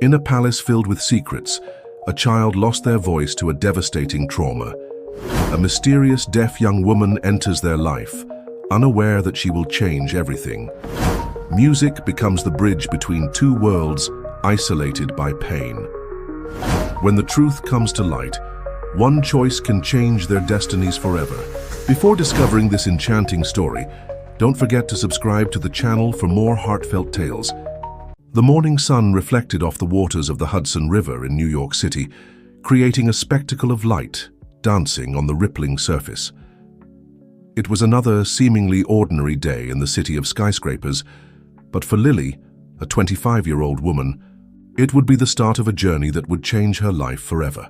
In a palace filled with secrets, a child lost their voice to a devastating trauma. A mysterious deaf young woman enters their life, unaware that she will change everything. Music becomes the bridge between two worlds, isolated by pain. When the truth comes to light, one choice can change their destinies forever. Before discovering this enchanting story, don't forget to subscribe to the channel for more heartfelt tales. The morning sun reflected off the waters of the Hudson River in New York City, creating a spectacle of light dancing on the rippling surface. It was another seemingly ordinary day in the city of skyscrapers, but for Lily, a 25-year-old woman, it would be the start of a journey that would change her life forever.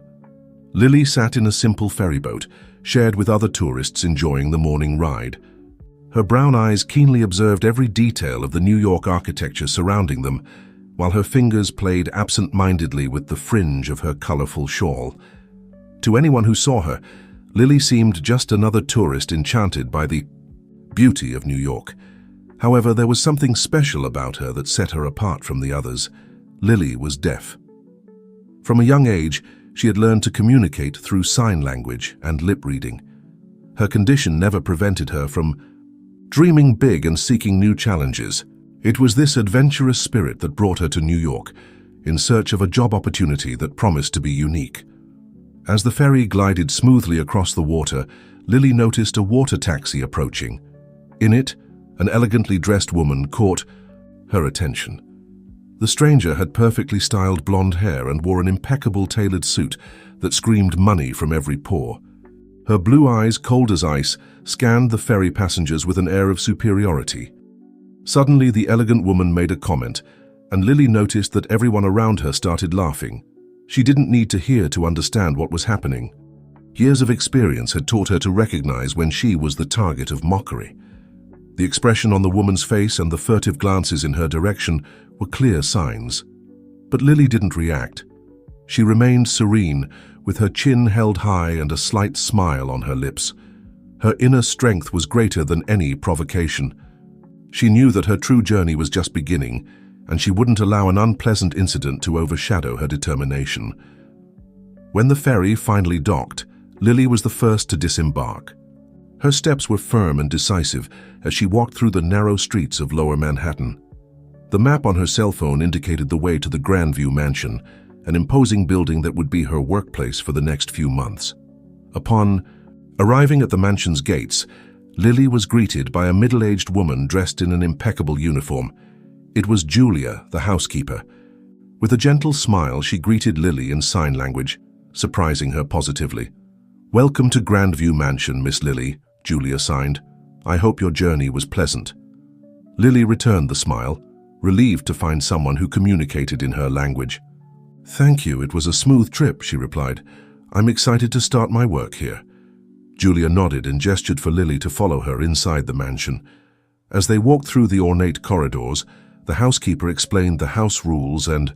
Lily sat in a simple ferryboat, shared with other tourists enjoying the morning ride. Her brown eyes keenly observed every detail of the New York architecture surrounding them, while her fingers played absent-mindedly with the fringe of her colorful shawl. To anyone who saw her, Lily seemed just another tourist enchanted by the beauty of New York. However, there was something special about her that set her apart from the others. Lily was deaf. From a young age, she had learned to communicate through sign language and lip reading. Her condition never prevented her from dreaming big and seeking new challenges. It was this adventurous spirit that brought her to New York, in search of a job opportunity that promised to be unique. As the ferry glided smoothly across the water, Lily noticed a water taxi approaching. In it, an elegantly dressed woman caught her attention. The stranger had perfectly styled blonde hair and wore an impeccable tailored suit that screamed money from every pore. Her blue eyes, cold as ice, scanned the ferry passengers with an air of superiority. Suddenly, the elegant woman made a comment, and Lily noticed that everyone around her started laughing. She didn't need to hear to understand what was happening. Years of experience had taught her to recognize when she was the target of mockery. The expression on the woman's face and the furtive glances in her direction were clear signs. But Lily didn't react. She remained serene, with her chin held high and a slight smile on her lips. Her inner strength was greater than any provocation. She knew that her true journey was just beginning, and she wouldn't allow an unpleasant incident to overshadow her determination. When the ferry finally docked, Lily was the first to disembark. Her steps were firm and decisive as she walked through the narrow streets of Lower Manhattan. The map on her cell phone indicated the way to the Grandview Mansion, an imposing building that would be her workplace for the next few months. Upon arriving at the mansion's gates, Lily was greeted by a middle-aged woman dressed in an impeccable uniform. It was Julia, the housekeeper. With a gentle smile, she greeted Lily in sign language, surprising her positively. "Welcome to Grandview Mansion, Miss Lily," Julia signed. "I hope your journey was pleasant." Lily returned the smile, relieved to find someone who communicated in her language. "Thank you, it was a smooth trip," she replied. "I'm excited to start my work here." Julia nodded and gestured for Lily to follow her inside the mansion. As they walked through the ornate corridors, the housekeeper explained the house rules and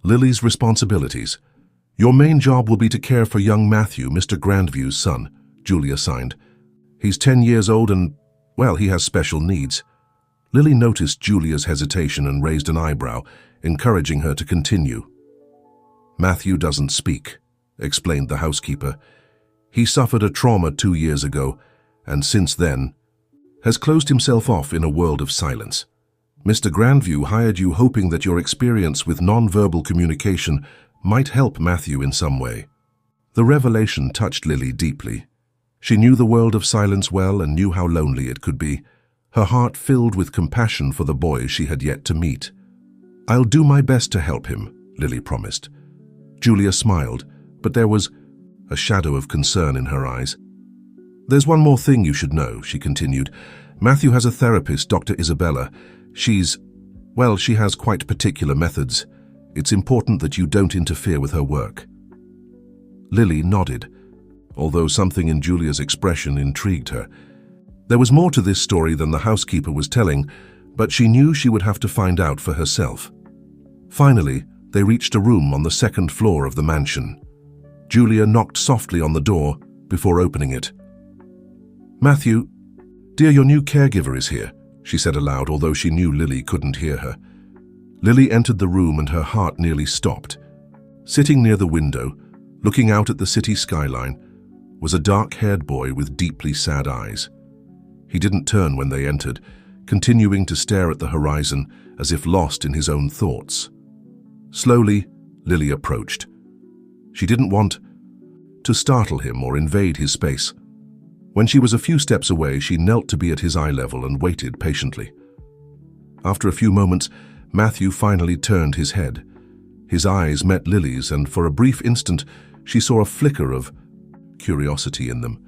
Lily's responsibilities. "Your main job will be to care for young Matthew, Mr. Grandview's son," Julia signed. "He's 10 years old and, well, he has special needs." Lily noticed Julia's hesitation and raised an eyebrow, encouraging her to continue. "Matthew doesn't speak," explained the housekeeper. "He suffered a trauma 2 years ago, and since then has closed himself off in a world of silence. Mr. Grandview hired you hoping that your experience with nonverbal communication might help Matthew in some way." The revelation touched Lily deeply. She knew the world of silence well and knew how lonely it could be. Her heart filled with compassion for the boy she had yet to meet. "I'll do my best to help him," Lily promised. Julia smiled, but there was a shadow of concern in her eyes. "There's one more thing you should know," she continued. "Matthew has a therapist, Dr. Isabella. She has quite particular methods. It's important that you don't interfere with her work." Lily nodded, although something in Julia's expression intrigued her. There was more to this story than the housekeeper was telling, but she knew she would have to find out for herself. Finally, they reached a room on the second floor of the mansion. Julia knocked softly on the door before opening it. "Matthew, dear, your new caregiver is here," she said aloud, although she knew Lily couldn't hear her. Lily entered the room and her heart nearly stopped. Sitting near the window, looking out at the city skyline, was a dark-haired boy with deeply sad eyes. He didn't turn when they entered, continuing to stare at the horizon as if lost in his own thoughts. Slowly, Lily approached. She didn't want to startle him or invade his space. When she was a few steps away, she knelt to be at his eye level and waited patiently. After a few moments, Matthew finally turned his head. His eyes met Lily's, and for a brief instant, she saw a flicker of curiosity in them.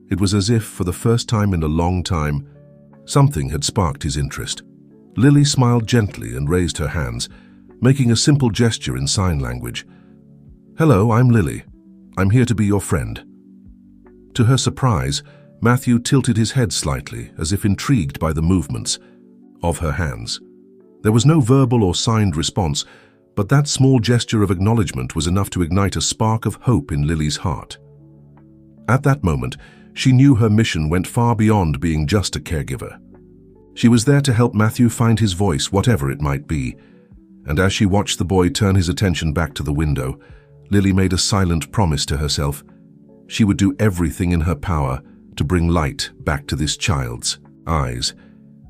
It was as if, for the first time in a long time, something had sparked his interest. Lily smiled gently and raised her hands, making a simple gesture in sign language. "Hello, I'm Lily. I'm here to be your friend." To her surprise, Matthew tilted his head slightly, as if intrigued by the movements of her hands. There was no verbal or signed response, but that small gesture of acknowledgement was enough to ignite a spark of hope in Lily's heart. At that moment, she knew her mission went far beyond being just a caregiver. She was there to help Matthew find his voice, whatever it might be. And as she watched the boy turn his attention back to the window, Lily made a silent promise to herself. She would do everything in her power to bring light back to this child's eyes.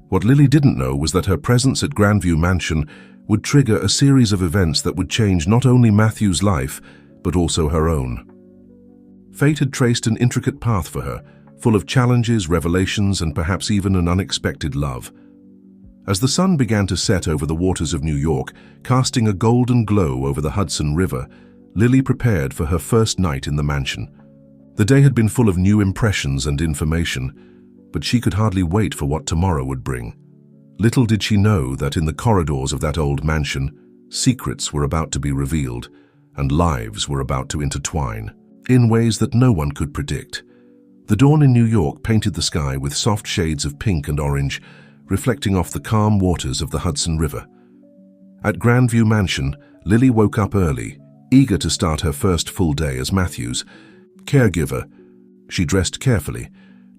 What Lily didn't know was that her presence at Grandview Mansion would trigger a series of events that would change not only Matthew's life, but also her own. Fate had traced an intricate path for her, full of challenges, revelations, and perhaps even an unexpected love. As the sun began to set over the waters of New York, casting a golden glow over the Hudson River, Lily prepared for her first night in the mansion. The day had been full of new impressions and information, but she could hardly wait for what tomorrow would bring. Little did she know that in the corridors of that old mansion, secrets were about to be revealed, and lives were about to intertwine, in ways that no one could predict. The dawn in New York painted the sky with soft shades of pink and orange, reflecting off the calm waters of the Hudson River. At Grandview Mansion, Lily woke up early, eager to start her first full day as Matthew's caregiver. She dressed carefully,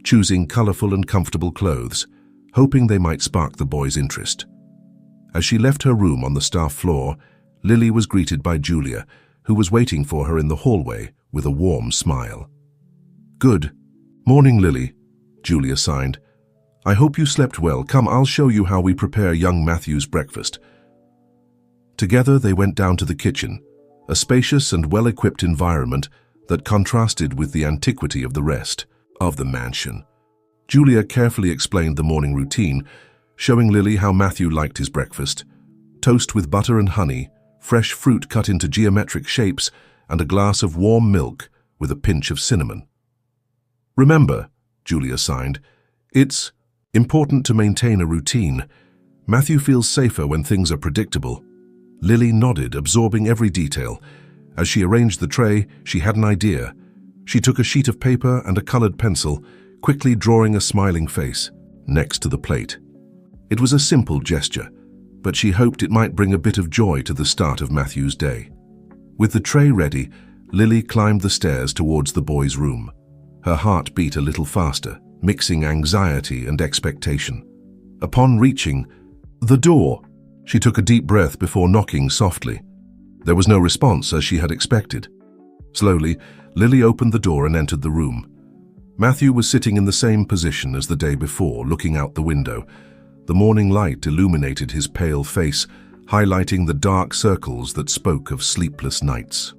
choosing colorful and comfortable clothes, hoping they might spark the boy's interest. As she left her room on the staff floor, Lily was greeted by Julia, who was waiting for her in the hallway with a warm smile. "Good morning, Lily," Julia signed. "I hope you slept well. Come, I'll show you how we prepare young Matthew's breakfast." Together they went down to the kitchen, a spacious and well-equipped environment that contrasted with the antiquity of the rest of the mansion. Julia carefully explained the morning routine, showing Lily how Matthew liked his breakfast: toast with butter and honey, fresh fruit cut into geometric shapes, and a glass of warm milk with a pinch of cinnamon. "Remember," Julia signed, "it's important to maintain a routine. Matthew feels safer when things are predictable." Lily nodded, absorbing every detail. As she arranged the tray, she had an idea. She took a sheet of paper and a colored pencil, quickly drawing a smiling face next to the plate. It was a simple gesture, but she hoped it might bring a bit of joy to the start of Matthew's day. With the tray ready, Lily climbed the stairs towards the boy's room. Her heart beat a little faster, mixing anxiety and expectation. Upon reaching the door, she took a deep breath before knocking softly. There was no response, as she had expected. Slowly, Lily opened the door and entered the room. Matthew was sitting in the same position as the day before, looking out the window. The morning light illuminated his pale face, highlighting the dark circles that spoke of sleepless nights.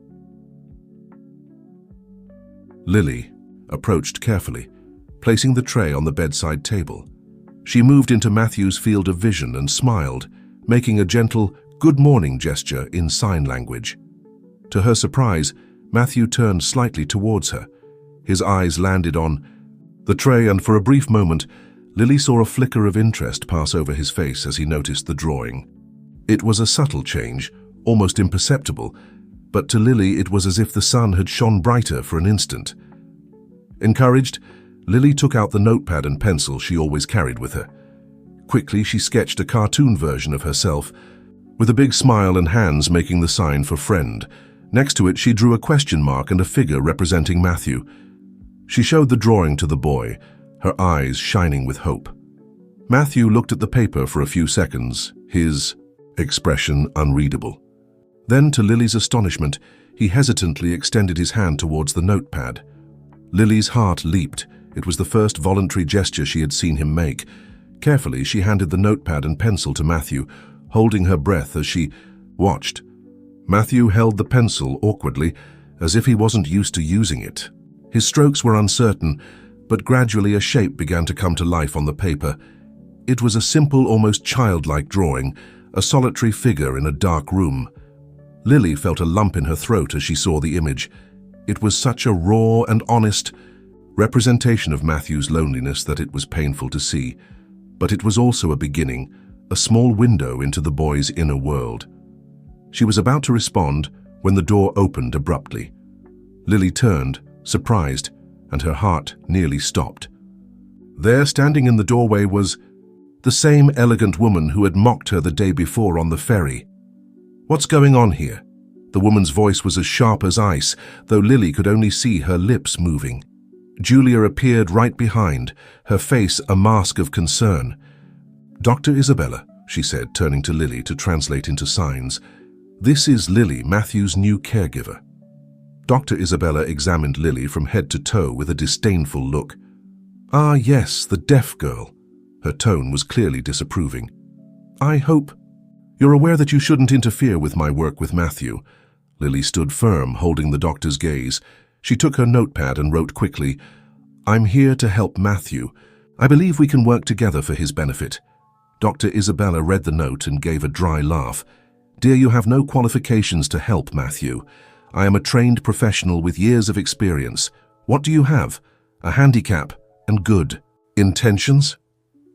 Lily approached carefully, placing the tray on the bedside table. She moved into Matthew's field of vision and smiled, making a gentle "good morning" gesture in sign language. To her surprise, Matthew turned slightly towards her. His eyes landed on the tray, and for a brief moment, Lily saw a flicker of interest pass over his face as he noticed the drawing. It was a subtle change, almost imperceptible, but to Lily it was as if the sun had shone brighter for an instant. Encouraged, Lily took out the notepad and pencil she always carried with her. Quickly, she sketched a cartoon version of herself, with a big smile and hands making the sign for friend. Next to it, she drew a question mark and a figure representing Matthew. She showed the drawing to the boy, her eyes shining with hope. Matthew looked at the paper for a few seconds, his expression unreadable. Then, to Lily's astonishment, he hesitantly extended his hand towards the notepad. Lily's heart leaped. It was the first voluntary gesture she had seen him make. Carefully, she handed the notepad and pencil to Matthew, holding her breath as she watched. Matthew held the pencil awkwardly, as if he wasn't used to using it. His strokes were uncertain, but gradually a shape began to come to life on the paper. It was a simple, almost childlike drawing, a solitary figure in a dark room. Lily felt a lump in her throat as she saw the image. It was such a raw and honest representation of Matthew's loneliness that it was painful to see. But it was also a beginning, a small window into the boy's inner world. She was about to respond when the door opened abruptly. Lily turned, surprised, and her heart nearly stopped. There, standing in the doorway, was the same elegant woman who had mocked her the day before on the ferry. "What's going on here?" The woman's voice was as sharp as ice, though Lily could only see her lips moving. Julia appeared right behind, her face a mask of concern. "Dr. Isabella," she said, turning to Lily to translate into signs. "This is Lily, Matthew's new caregiver." Dr. Isabella examined Lily from head to toe with a disdainful look. "Ah, yes, the deaf girl." Her tone was clearly disapproving. "I hope you're aware that you shouldn't interfere with my work with Matthew." Lily stood firm, holding the doctor's gaze. She took her notepad and wrote quickly, "I'm here to help Matthew. I believe we can work together for his benefit." Dr. Isabella read the note and gave a dry laugh. "Dear, you have no qualifications to help Matthew. I am a trained professional with years of experience. What do you have? A handicap and good intentions?"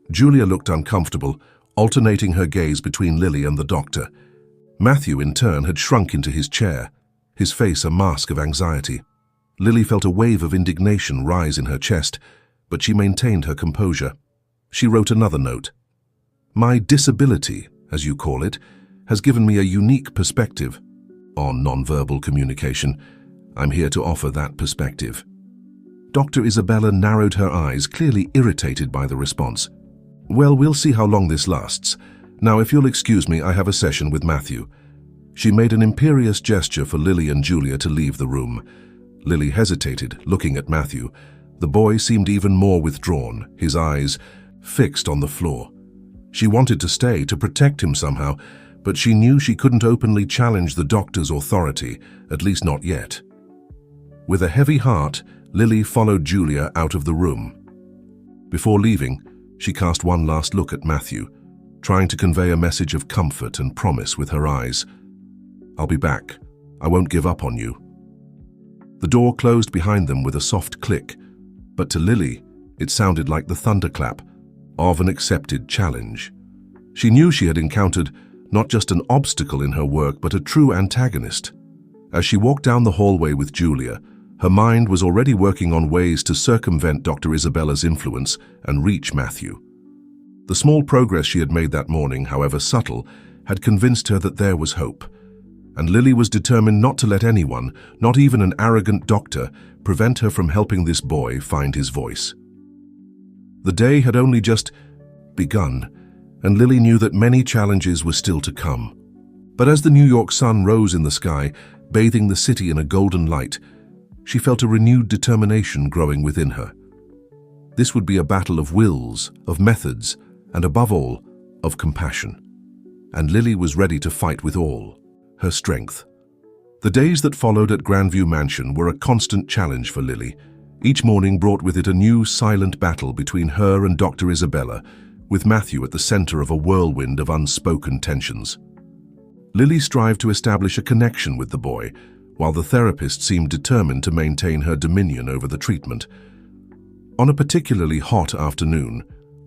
Julia looked uncomfortable, alternating her gaze between Lily and the doctor. Matthew, in turn, had shrunk into his chair, his face a mask of anxiety. Lily felt a wave of indignation rise in her chest, but she maintained her composure. She wrote another note. "My disability, as you call it, has given me a unique perspective on nonverbal communication. I'm here to offer that perspective." Dr. Isabella narrowed her eyes, clearly irritated by the response. "Well, we'll see how long this lasts. Now, if you'll excuse me, I have a session with Matthew." She made an imperious gesture for Lily and Julia to leave the room. Lily hesitated, looking at Matthew. The boy seemed even more withdrawn, his eyes fixed on the floor. She wanted to stay, to protect him somehow, but she knew she couldn't openly challenge the doctor's authority, at least not yet. With a heavy heart, Lily followed Julia out of the room. Before leaving, she cast one last look at Matthew, trying to convey a message of comfort and promise with her eyes. "I'll be back. I won't give up on you." The door closed behind them with a soft click, but to Lily, it sounded like the thunderclap of an accepted challenge. She knew she had encountered not just an obstacle in her work, but a true antagonist. As she walked down the hallway with Julia, her mind was already working on ways to circumvent Dr. Isabella's influence and reach Matthew. The small progress she had made that morning, however subtle, had convinced her that there was hope, and Lily was determined not to let anyone, not even an arrogant doctor, prevent her from helping this boy find his voice. The day had only just begun, and Lily knew that many challenges were still to come. But as the New York sun rose in the sky, bathing the city in a golden light, she felt a renewed determination growing within her. This would be a battle of wills, of methods, and above all, of compassion. And Lily was ready to fight with all her strength. The days that followed at Grandview Mansion were a constant challenge for Lily. Each morning brought with it a new silent battle between her and Dr. Isabella, with Matthew at the center of a whirlwind of unspoken tensions. Lily strived to establish a connection with the boy, while the therapist seemed determined to maintain her dominion over the treatment. On a particularly hot afternoon,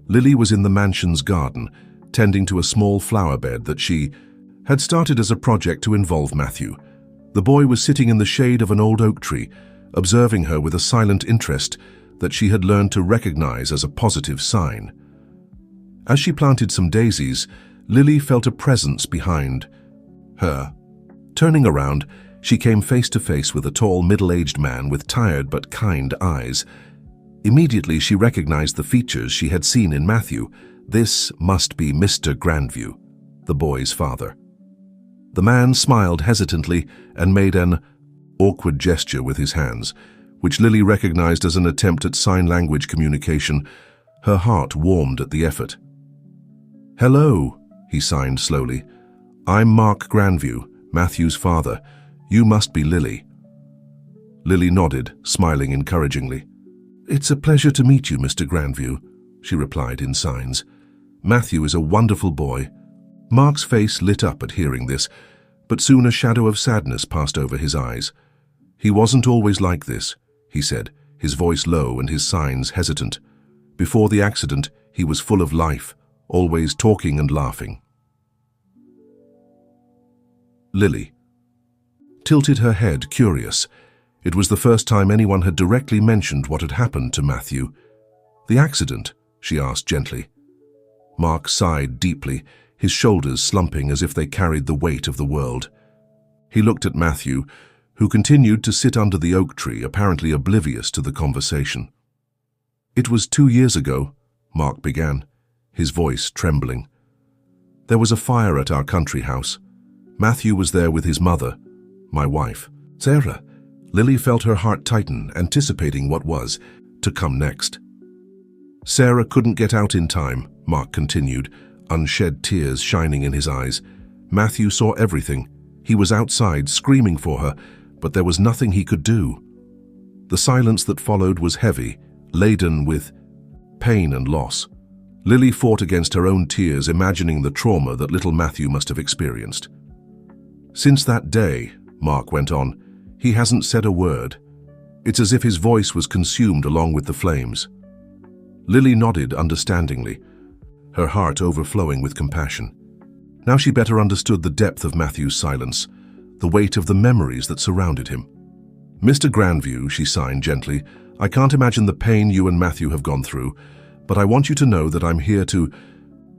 Lily was in the mansion's garden, tending to a small flower bed that she had started as a project to involve Matthew. The boy was sitting in the shade of an old oak tree, observing her with a silent interest that she had learned to recognize as a positive sign. As she planted some daisies, Lily felt a presence behind her. Turning around, she came face to face with a tall, middle-aged man with tired but kind eyes. Immediately, she recognized the features she had seen in Matthew. This must be Mr. Grandview. the boy's father. The man smiled hesitantly and made an awkward gesture with his hands, which Lily recognized as an attempt at sign language communication. Her heart warmed at the effort. "Hello," he signed slowly. "I'm Mark Grandview, Matthew's father. You must be Lily." Lily nodded, smiling encouragingly. "It's a pleasure to meet you, Mr. Grandview," she replied in signs. "Matthew is a wonderful boy." Mark's face lit up at hearing this, but soon a shadow of sadness passed over his eyes. "He wasn't always like this," he said, his voice low and his signs hesitant. "Before the accident, he was full of life, always talking and laughing." Lily tilted her head, curious. It was the first time anyone had directly mentioned what had happened to Matthew. "The accident?" she asked gently. Mark sighed deeply, his shoulders slumping as if they carried the weight of the world. He looked at Matthew, who continued to sit under the oak tree, apparently oblivious to the conversation. "It was 2 years ago," Mark began, his voice trembling. "There was a fire at our country house. Matthew was there with his mother, my wife, Sarah." Lily felt her heart tighten, anticipating what was to come next. "Sarah couldn't get out in time," Mark continued, unshed tears shining in his eyes. "Matthew saw everything. He was outside, screaming for her, but there was nothing he could do." The silence that followed was heavy, laden with pain and loss. Lily fought against her own tears, imagining the trauma that little Matthew must have experienced. "Since that day," Mark went on, "he hasn't said a word. It's as if his voice was consumed along with the flames." Lily nodded understandingly, her heart overflowing with compassion. Now she better understood the depth of Matthew's silence, the weight of the memories that surrounded him. "Mr. Grandview," she signed gently, "I can't imagine the pain you and Matthew have gone through, but I want you to know that I'm here to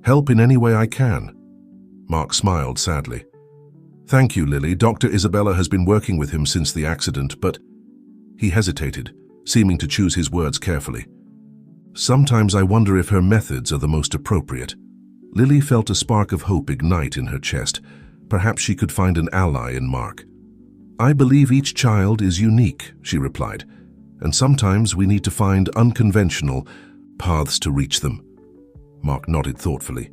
help in any way I can." Mark smiled sadly. "Thank you, Lily. Dr. Isabella has been working with him since the accident, but—" He hesitated, seeming to choose his words carefully. "Sometimes I wonder if her methods are the most appropriate." Lily felt a spark of hope ignite in her chest. Perhaps she could find an ally in Mark. "I believe each child is unique," she replied, "and sometimes we need to find unconventional paths to reach them." Mark nodded thoughtfully.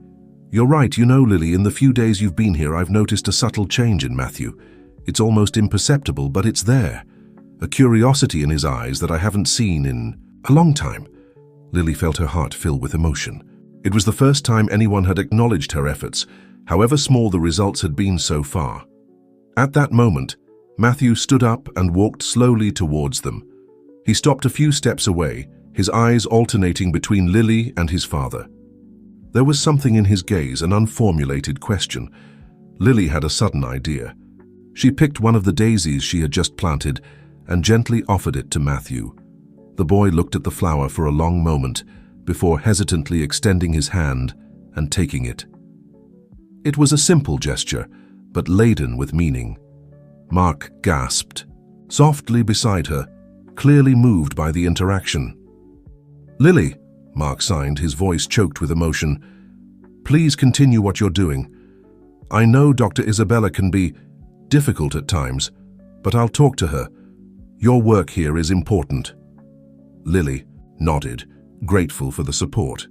"You're right, Lily, in the few days you've been here, I've noticed a subtle change in Matthew. It's almost imperceptible, but it's there. A curiosity in his eyes that I haven't seen in a long time." Lily felt her heart fill with emotion. It was the first time anyone had acknowledged her efforts, however small the results had been so far. At that moment, Matthew stood up and walked slowly towards them. He stopped a few steps away, his eyes alternating between Lily and his father. There was something in his gaze, an unformulated question. Lily had a sudden idea. She picked one of the daisies she had just planted and gently offered it to Matthew. The boy looked at the flower for a long moment before hesitantly extending his hand and taking it. It was a simple gesture, but laden with meaning. Mark gasped, softly beside her, clearly moved by the interaction. "Lily," Mark signed, his voice choked with emotion, "please continue what you're doing. I know Dr. Isabella can be difficult at times, but I'll talk to her. Your work here is important." Lily nodded, grateful for the support.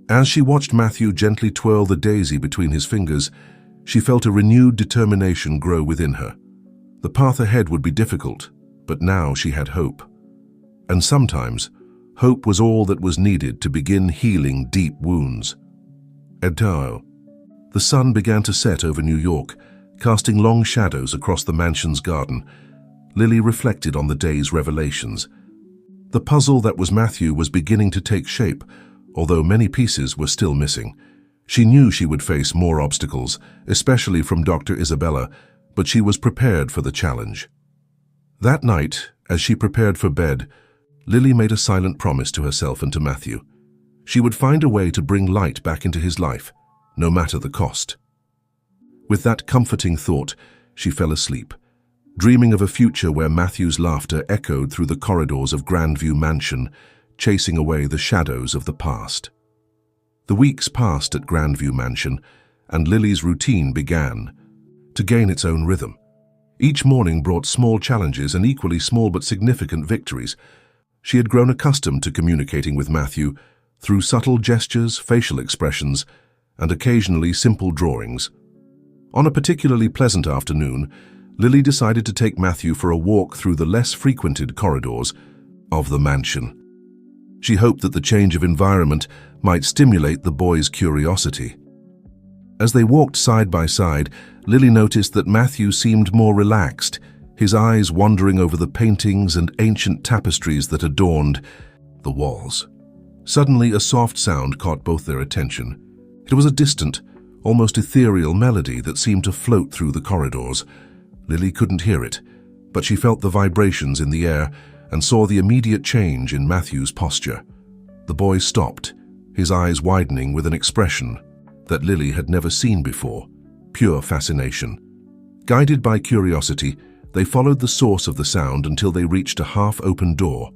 As she watched Matthew gently twirl the daisy between his fingers, she felt a renewed determination grow within her. The path ahead would be difficult, but now she had hope. And sometimes, hope was all that was needed to begin healing deep wounds. The sun began to set over New York, casting long shadows across the mansion's garden. Lily reflected on the day's revelations. The puzzle that was Matthew was beginning to take shape, although many pieces were still missing. She knew she would face more obstacles, especially from Dr. Isabella, but she was prepared for the challenge. That night, as she prepared for bed, Lily made a silent promise to herself and to Matthew. She would find a way to bring light back into his life, no matter the cost. With that comforting thought, she fell asleep, dreaming of a future where Matthew's laughter echoed through the corridors of Grandview Mansion, chasing away the shadows of the past. The weeks passed at Grandview Mansion, and Lily's routine began, to gain its own rhythm. Each morning brought small challenges and equally small but significant victories. She had grown accustomed to communicating with Matthew through subtle gestures, facial expressions, and occasionally simple drawings. On a particularly pleasant afternoon, Lily decided to take Matthew for a walk through the less frequented corridors of the mansion. She hoped that the change of environment might stimulate the boy's curiosity. As they walked side by side, Lily noticed that Matthew seemed more relaxed, his eyes wandering over the paintings and ancient tapestries that adorned the walls. Suddenly, a soft sound caught both their attention. It was a distant, almost ethereal melody that seemed to float through the corridors. Lily couldn't hear it, but she felt the vibrations in the air and saw the immediate change in Matthew's posture. The boy stopped, his eyes widening with an expression that Lily had never seen before, pure fascination. Guided by curiosity, they followed the source of the sound until they reached a half-open door.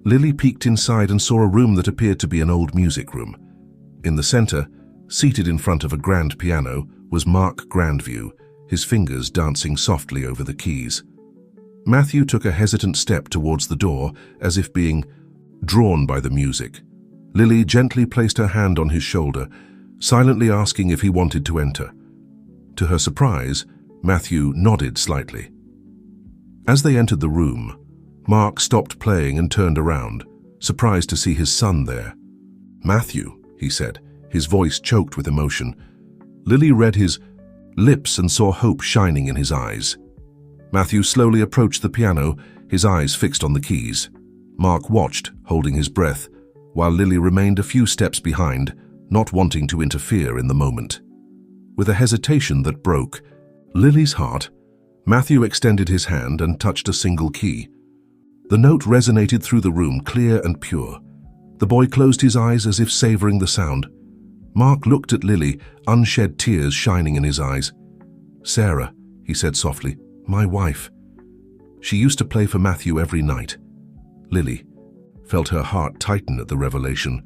Lily peeked inside and saw a room that appeared to be an old music room. In the center, seated in front of a grand piano, was Mark Grandview, his fingers dancing softly over the keys. Matthew took a hesitant step towards the door, as if being drawn by the music. Lily gently placed her hand on his shoulder, silently asking if he wanted to enter. To her surprise, Matthew nodded slightly. As they entered the room, Mark stopped playing and turned around, surprised to see his son there. "Matthew," he said, his voice choked with emotion. Lily read his lips and saw hope shining in his eyes. Matthew slowly approached the piano, his eyes fixed on the keys. Mark watched, holding his breath, while Lily remained a few steps behind, not wanting to interfere in the moment. With a hesitation that broke Lily's heart, Matthew extended his hand and touched a single key. The note resonated through the room, clear and pure. The boy closed his eyes as if savoring the sound. Mark looked at Lily, unshed tears shining in his eyes. "Sarah," he said softly, "my wife. She used to play for Matthew every night." Lily felt her heart tighten at the revelation.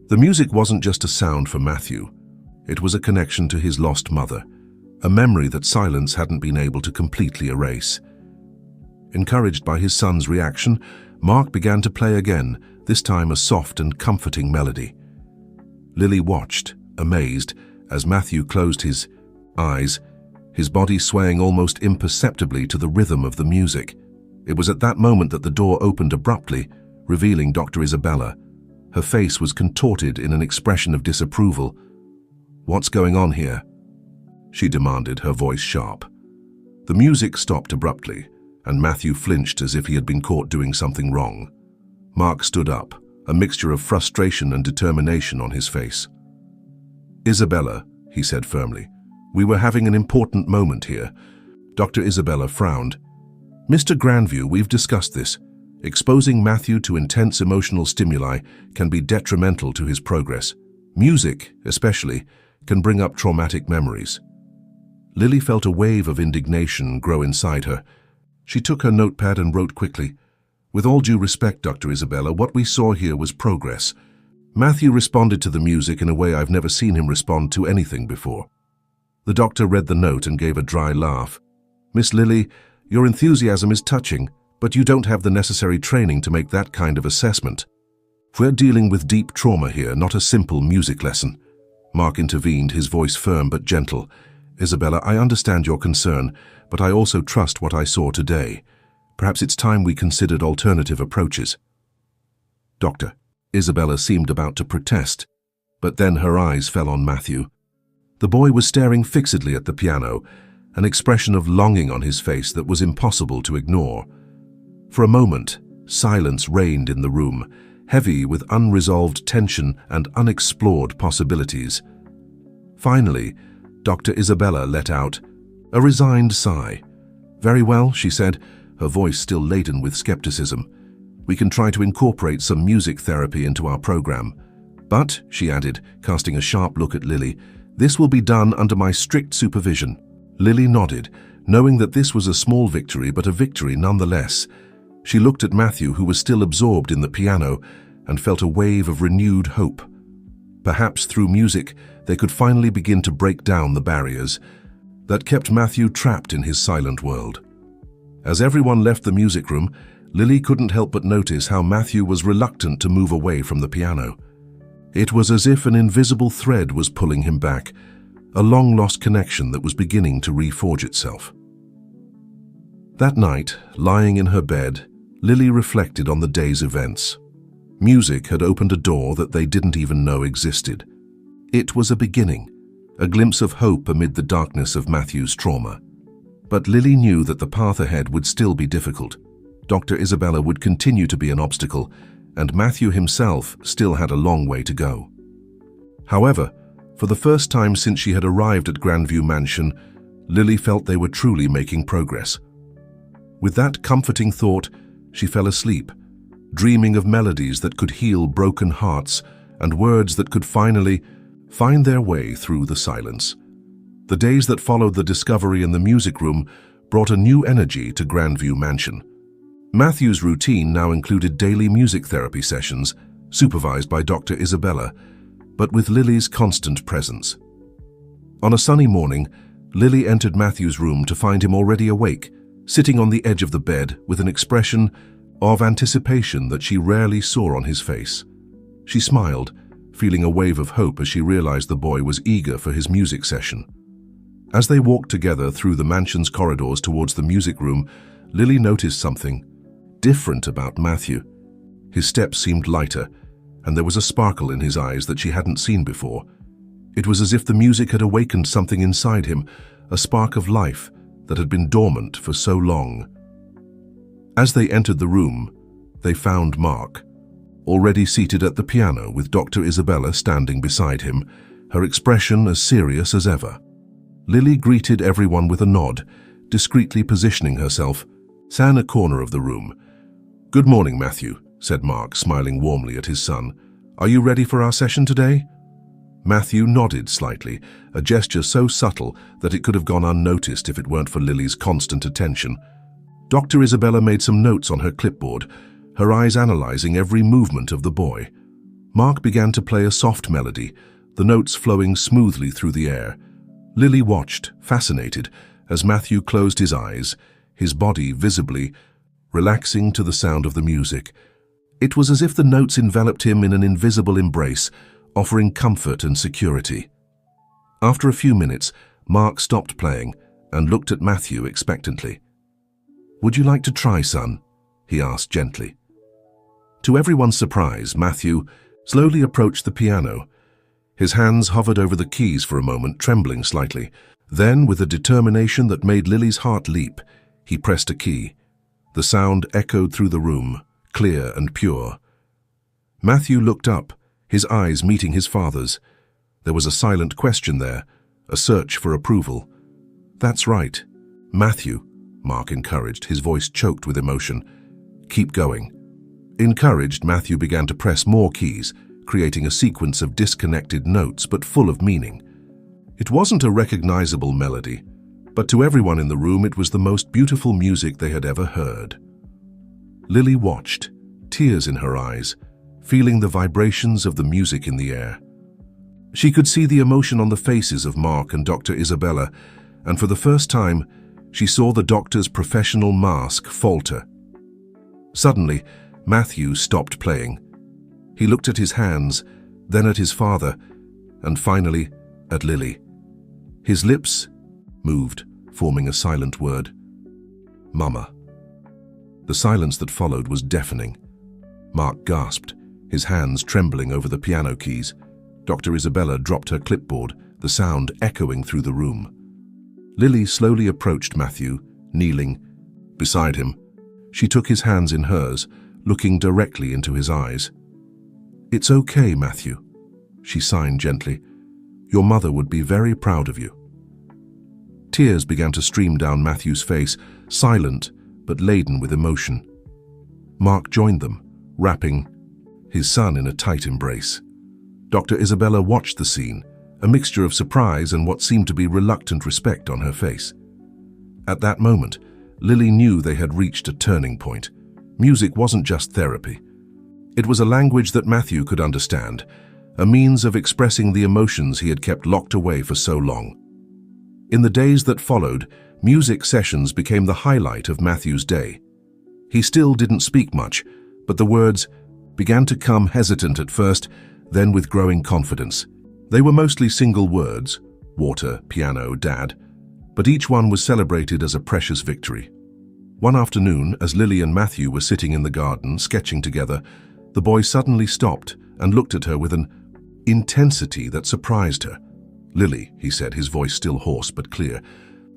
The music wasn't just a sound for Matthew. It was a connection to his lost mother, a memory that silence hadn't been able to completely erase. Encouraged by his son's reaction, Mark began to play again, this time a soft and comforting melody. Lily watched, amazed, as Matthew closed his eyes, his body swaying almost imperceptibly to the rhythm of the music. It was at that moment that the door opened abruptly, revealing Dr. Isabella. Her face was contorted in an expression of disapproval. "What's going on here?" she demanded, her voice sharp. The music stopped abruptly, and Matthew flinched as if he had been caught doing something wrong. Mark stood up, a mixture of frustration and determination on his face. "Isabella," he said firmly, "we were having an important moment here." Dr. Isabella frowned. "Mr. Grandview, we've discussed this. Exposing Matthew to intense emotional stimuli can be detrimental to his progress. Music, especially, can bring up traumatic memories." Lily felt a wave of indignation grow inside her. She took her notepad and wrote quickly, "With all due respect, Dr. Isabella, what we saw here was progress. Matthew responded to the music in a way I've never seen him respond to anything before." The doctor read the note and gave a dry laugh. "Miss Lily, your enthusiasm is touching, but you don't have the necessary training to make that kind of assessment. We're dealing with deep trauma here, not a simple music lesson." Mark intervened, his voice firm but gentle. "Isabella, I understand your concern, but I also trust what I saw today. Perhaps it's time we considered alternative approaches." "Doctor," Isabella seemed about to protest, but then her eyes fell on Matthew. The boy was staring fixedly at the piano, an expression of longing on his face that was impossible to ignore. For a moment, silence reigned in the room, heavy with unresolved tension and unexplored possibilities. Finally, Dr. Isabella let out a resigned sigh. "Very well," she said, her voice still laden with skepticism. "We can try to incorporate some music therapy into our program. But," she added, casting a sharp look at Lily, "this will be done under my strict supervision." Lily nodded, knowing that this was a small victory, but a victory nonetheless. She looked at Matthew, who was still absorbed in the piano, and felt a wave of renewed hope. Perhaps through music, they could finally begin to break down the barriers that kept Matthew trapped in his silent world. As everyone left the music room, Lily couldn't help but notice how Matthew was reluctant to move away from the piano. It was as if an invisible thread was pulling him back, a long-lost connection that was beginning to reforge itself. That night, lying in her bed, Lily reflected on the day's events. Music had opened a door that they didn't even know existed. It was a beginning, a glimpse of hope amid the darkness of Matthew's trauma. But Lily knew that the path ahead would still be difficult. Dr. Isabella would continue to be an obstacle, and Matthew himself still had a long way to go. However, for the first time since she had arrived at Grandview Mansion, Lily felt they were truly making progress. With that comforting thought, she fell asleep, dreaming of melodies that could heal broken hearts and words that could finally find their way through the silence. The days that followed the discovery in the music room brought a new energy to Grandview Mansion. Matthew's routine now included daily music therapy sessions, supervised by Dr. Isabella, but with Lily's constant presence. On a sunny morning, Lily entered Matthew's room to find him already awake, sitting on the edge of the bed with an expression of anticipation that she rarely saw on his face. She smiled, feeling a wave of hope as she realized the boy was eager for his music session. As they walked together through the mansion's corridors towards the music room, Lily noticed something different about Matthew. His steps seemed lighter, and there was a sparkle in his eyes that she hadn't seen before. It was as if the music had awakened something inside him, a spark of life that had been dormant for so long. As they entered the room, they found Mark, already seated at the piano with Dr. Isabella standing beside him, her expression as serious as ever. Lily greeted everyone with a nod, discreetly positioning herself, sat in a corner of the room. "Good morning, Matthew," said Mark, smiling warmly at his son. "Are you ready for our session today?" Matthew nodded slightly, a gesture so subtle that it could have gone unnoticed if it weren't for Lily's constant attention. Dr. Isabella made some notes on her clipboard, her eyes analyzing every movement of the boy. Mark began to play a soft melody, the notes flowing smoothly through the air. Lily watched, fascinated, as Matthew closed his eyes, his body visibly relaxing to the sound of the music. It was as if the notes enveloped him in an invisible embrace, offering comfort and security. After a few minutes, Mark stopped playing and looked at Matthew expectantly. "Would you like to try, son?" he asked gently. To everyone's surprise, Matthew slowly approached the piano. His hands hovered over the keys for a moment, trembling slightly. Then, with a determination that made Lily's heart leap, he pressed a key. The sound echoed through the room, clear and pure. Matthew looked up, his eyes meeting his father's. There was a silent question there, a search for approval. "That's right, Matthew," Mark encouraged, his voice choked with emotion. "Keep going." Encouraged, Matthew began to press more keys, creating a sequence of disconnected notes but full of meaning. It wasn't a recognizable melody, but to everyone in the room it was the most beautiful music they had ever heard. Lily watched, tears in her eyes, feeling the vibrations of the music in the air. She could see the emotion on the faces of Mark and Dr. Isabella, and for the first time, she saw the doctor's professional mask falter. Suddenly, Matthew stopped playing. He looked at his hands, then at his father, and finally at Lily. His lips moved, forming a silent word. "Mama." The silence that followed was deafening. Mark gasped, his hands trembling over the piano keys. Dr. Isabella dropped her clipboard, the sound echoing through the room. Lily slowly approached Matthew, kneeling beside him. She took his hands in hers, looking directly into his eyes. "It's okay, Matthew," she signed gently. "Your mother would be very proud of you." Tears began to stream down Matthew's face, silent but laden with emotion. Mark joined them, wrapping his son in a tight embrace. Dr. Isabella watched the scene, a mixture of surprise and what seemed to be reluctant respect on her face. At that moment, Lily knew they had reached a turning point. Music wasn't just therapy. It was a language that Matthew could understand, a means of expressing the emotions he had kept locked away for so long. In the days that followed, music sessions became the highlight of Matthew's day. He still didn't speak much, but the words began to come hesitant at first, then with growing confidence. They were mostly single words: water, piano, dad, but each one was celebrated as a precious victory. One afternoon, as Lily and Matthew were sitting in the garden, sketching together, the boy suddenly stopped and looked at her with an intensity that surprised her. "Lily," he said, his voice still hoarse but clear.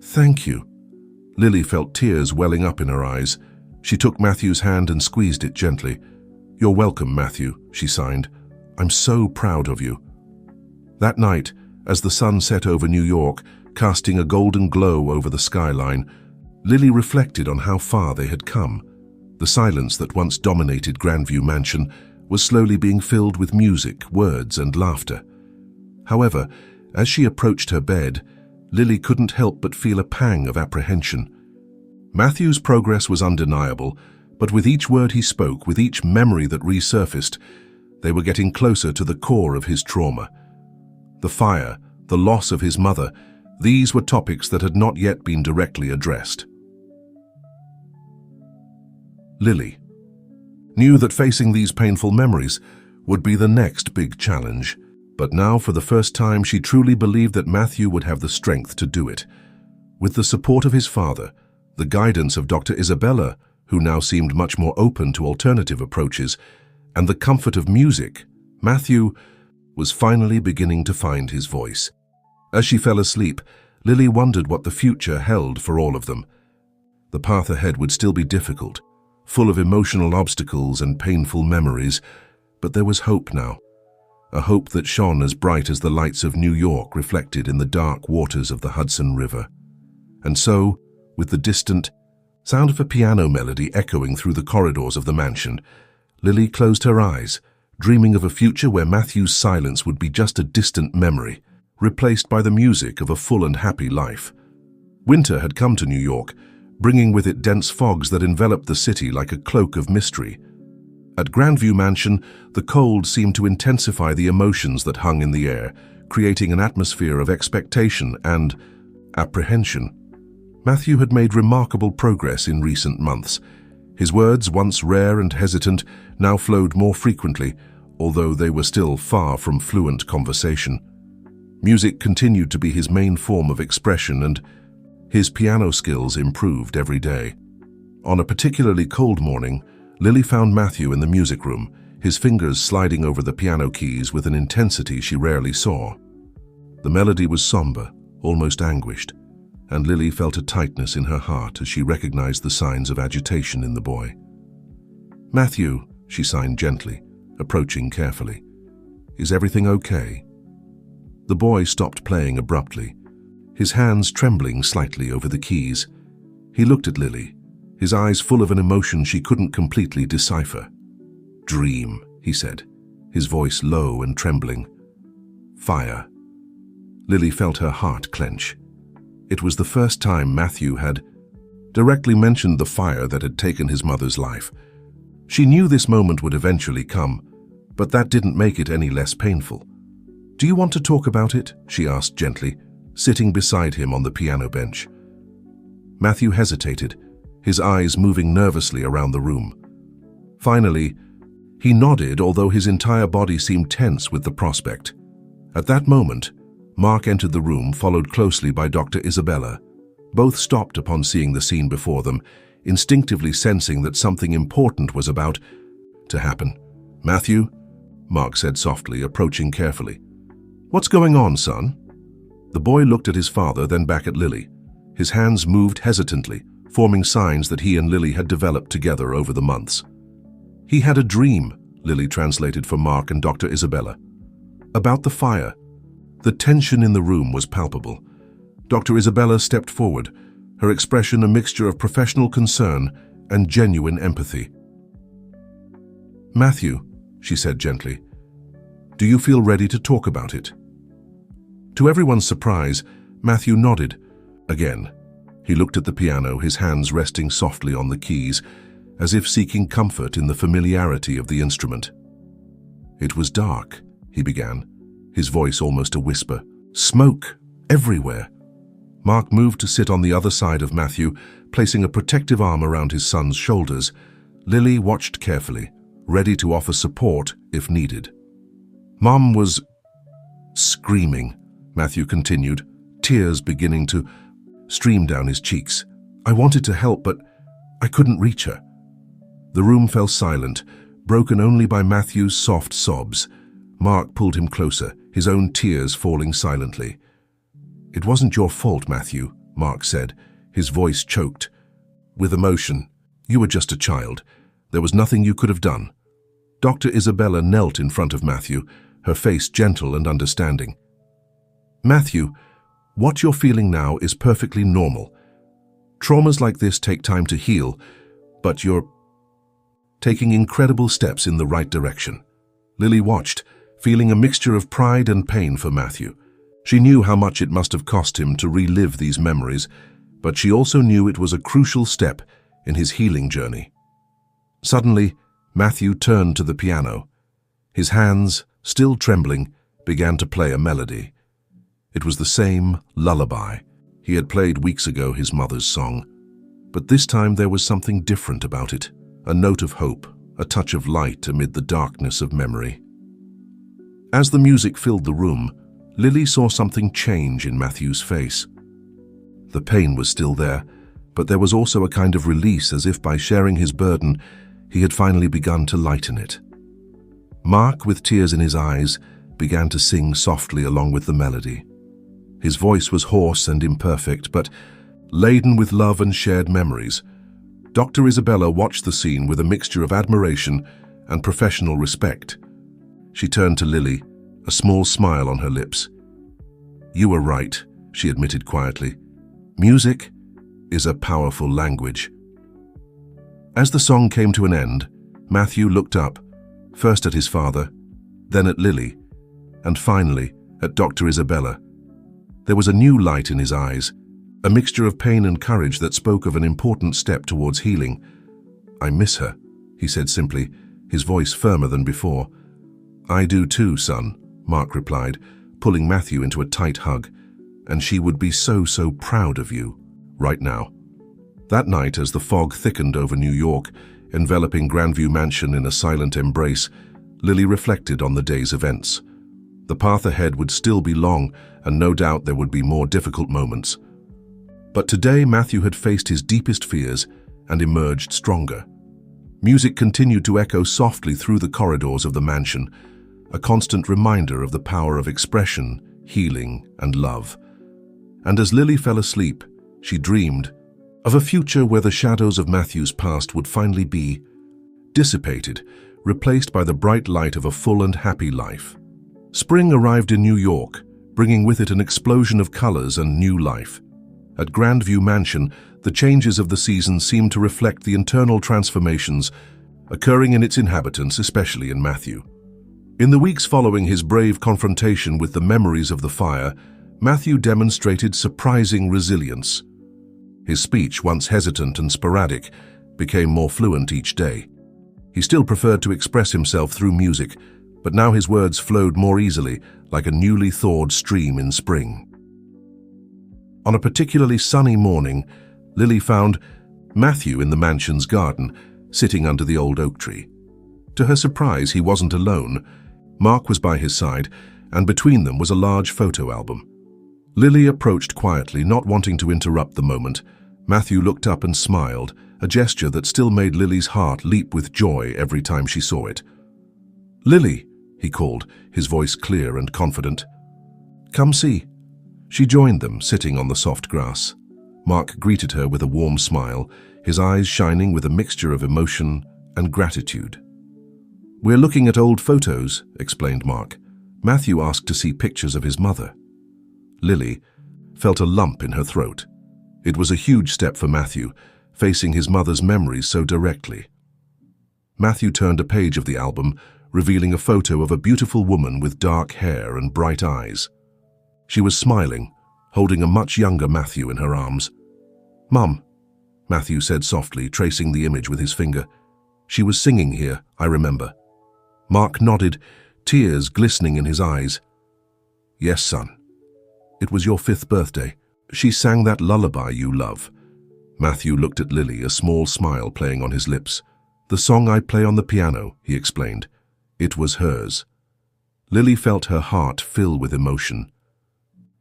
"Thank you." Lily felt tears welling up in her eyes. She took Matthew's hand and squeezed it gently. "You're welcome, Matthew," she signed. "I'm so proud of you." That night, as the sun set over New York, casting a golden glow over the skyline, Lily reflected on how far they had come. The silence that once dominated Grandview Mansion was slowly being filled with music, words, and laughter. However, as she approached her bed, Lily couldn't help but feel a pang of apprehension. Matthew's progress was undeniable, but with each word he spoke, with each memory that resurfaced, they were getting closer to the core of his trauma. The fire, the loss of his mother, these were topics that had not yet been directly addressed. Lily knew that facing these painful memories would be the next big challenge, but now for the first time she truly believed that Matthew would have the strength to do it. With the support of his father, the guidance of Dr. Isabella, who now seemed much more open to alternative approaches, and the comfort of music, Matthew was finally beginning to find his voice. As she fell asleep, Lily wondered what the future held for all of them. The path ahead would still be difficult, full of emotional obstacles and painful memories, but there was hope now. A hope that shone as bright as the lights of New York reflected in the dark waters of the Hudson River. And so, with the distant sound of a piano melody echoing through the corridors of the mansion, Lily closed her eyes, dreaming of a future where Matthew's silence would be just a distant memory, replaced by the music of a full and happy life. Winter had come to New York, bringing with it dense fogs that enveloped the city like a cloak of mystery. At Grandview Mansion, the cold seemed to intensify the emotions that hung in the air, creating an atmosphere of expectation and apprehension. Matthew had made remarkable progress in recent months. His words, once rare and hesitant, now flowed more frequently, although they were still far from fluent conversation. Music continued to be his main form of expression, and his piano skills improved every day. On a particularly cold morning, Lily found Matthew in the music room, his fingers sliding over the piano keys with an intensity she rarely saw. The melody was somber, almost anguished, and Lily felt a tightness in her heart as she recognized the signs of agitation in the boy. "Matthew," she signed gently, approaching carefully. "Is everything okay?" The boy stopped playing abruptly, his hands trembling slightly over the keys. He looked at Lily, his eyes full of an emotion she couldn't completely decipher. "Dream," he said, his voice low and trembling. "Fire." Lily felt her heart clench. It was the first time Matthew had directly mentioned the fire that had taken his mother's life. She knew this moment would eventually come, but that didn't make it any less painful. "Do you want to talk about it?" she asked gently, sitting beside him on the piano bench. Matthew hesitated, his eyes moving nervously around the room. Finally, he nodded, although his entire body seemed tense with the prospect. At that moment, Mark entered the room, followed closely by Dr. Isabella. Both stopped upon seeing the scene before them, instinctively sensing that something important was about to happen. "Matthew," Mark said softly, approaching carefully. "What's going on, son?" The boy looked at his father, then back at Lily. His hands moved hesitantly, forming signs that he and Lily had developed together over the months. "He had a dream," Lily translated for Mark and Dr. Isabella. "About the fire." The tension in the room was palpable. Dr. Isabella stepped forward, her expression a mixture of professional concern and genuine empathy. "Matthew," she said gently, "do you feel ready to talk about it?" To everyone's surprise, Matthew nodded. Again, he looked at the piano, his hands resting softly on the keys, as if seeking comfort in the familiarity of the instrument. It was dark, he began, his voice almost a whisper. Smoke everywhere. Mark moved to sit on the other side of Matthew, placing a protective arm around his son's shoulders. Lily watched carefully, ready to offer support if needed. Mom was screaming, Matthew continued, tears beginning to stream down his cheeks. I wanted to help, but I couldn't reach her. The room fell silent, broken only by Matthew's soft sobs. Mark pulled him closer, his own tears falling silently. It wasn't your fault, Matthew, Mark said, his voice choked with emotion. You were just a child. There was nothing you could have done. Dr. Isabella knelt in front of Matthew, her face gentle and understanding. Matthew, what you're feeling now is perfectly normal. Traumas like this take time to heal, but you're taking incredible steps in the right direction. Lily watched, feeling a mixture of pride and pain for Matthew. She knew how much it must have cost him to relive these memories, but she also knew it was a crucial step in his healing journey. Suddenly, Matthew turned to the piano. His hands, still trembling, began to play a melody. It was the same lullaby he had played weeks ago, his mother's song. But this time there was something different about it, a note of hope, a touch of light amid the darkness of memory. As the music filled the room, Lily saw something change in Matthew's face. The pain was still there, but there was also a kind of release, as if by sharing his burden, he had finally begun to lighten it. Mark, with tears in his eyes, began to sing softly along with the melody. His voice was hoarse and imperfect, but laden with love and shared memories. Dr. Isabella watched the scene with a mixture of admiration and professional respect. She turned to Lily, a small smile on her lips. You were right, she admitted quietly. Music is a powerful language. As the song came to an end, Matthew looked up, first at his father, then at Lily, and finally at Dr. Isabella. There was a new light in his eyes, a mixture of pain and courage that spoke of an important step towards healing. I miss her, he said simply, his voice firmer than before. I do too, son, Mark replied, pulling Matthew into a tight hug. And she would be so proud of you, right now. That night, as the fog thickened over New York, enveloping Grandview Mansion in a silent embrace, Lily reflected on the day's events. The path ahead would still be long, and no doubt there would be more difficult moments. But today Matthew had faced his deepest fears and emerged stronger. Music continued to echo softly through the corridors of the mansion, a constant reminder of the power of expression, healing, and love. And as Lily fell asleep, she dreamed of a future where the shadows of Matthew's past would finally be dissipated, replaced by the bright light of a full and happy life. Spring arrived in New York, bringing with it an explosion of colors and new life. At Grandview Mansion, the changes of the season seemed to reflect the internal transformations occurring in its inhabitants, especially in Matthew. In the weeks following his brave confrontation with the memories of the fire, Matthew demonstrated surprising resilience. His speech, once hesitant and sporadic, became more fluent each day. He still preferred to express himself through music, but now his words flowed more easily, like a newly thawed stream in spring. On a particularly sunny morning, Lily found Matthew in the mansion's garden, sitting under the old oak tree. To her surprise, he wasn't alone. Mark was by his side, and between them was a large photo album. Lily approached quietly, not wanting to interrupt the moment. Matthew looked up and smiled, a gesture that still made Lily's heart leap with joy every time she saw it. "Lily," he called, his voice clear and confident. "Come see." She joined them, sitting on the soft grass. Mark greeted her with a warm smile, his eyes shining with a mixture of emotion and gratitude. "We're looking at old photos," explained Mark. "Matthew asked to see pictures of his mother." Lily felt a lump in her throat. It was a huge step for Matthew, facing his mother's memories so directly. Matthew turned a page of the album, revealing a photo of a beautiful woman with dark hair and bright eyes. She was smiling, holding a much younger Matthew in her arms. "Mum," Matthew said softly, tracing the image with his finger. "She was singing here, I remember." Mark nodded, tears glistening in his eyes. "Yes, son. It was your 5th birthday. She sang that lullaby you love." Matthew looked at Lily, a small smile playing on his lips. "The song I play on the piano," he explained. It was hers. Lily felt her heart fill with emotion.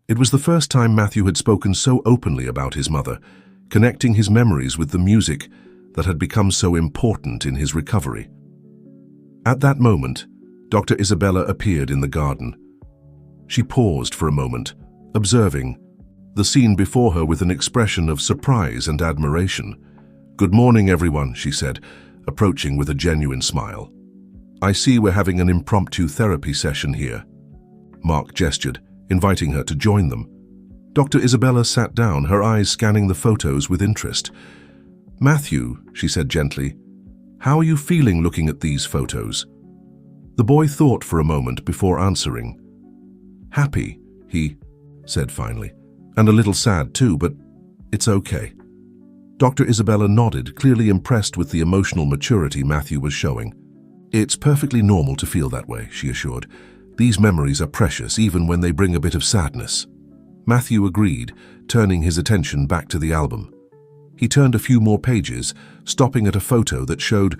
It was the first time Matthew had spoken so openly about his mother, connecting his memories with the music that had become so important in his recovery. At that moment, Dr. Isabella appeared in the garden. She paused for a moment, observing the scene before her with an expression of surprise and admiration. "Good morning, everyone," she said, approaching with a genuine smile. "I see we're having an impromptu therapy session here." Mark gestured, inviting her to join them. Dr. Isabella sat down, her eyes scanning the photos with interest. "Matthew," she said gently, "how are you feeling looking at these photos?" The boy thought for a moment before answering. "Happy," he said finally, "and a little sad too, but it's okay." Dr. Isabella nodded, clearly impressed with the emotional maturity Matthew was showing. "It's perfectly normal to feel that way," she assured. "These memories are precious, even when they bring a bit of sadness." Matthew agreed, turning his attention back to the album. He turned a few more pages, stopping at a photo that showed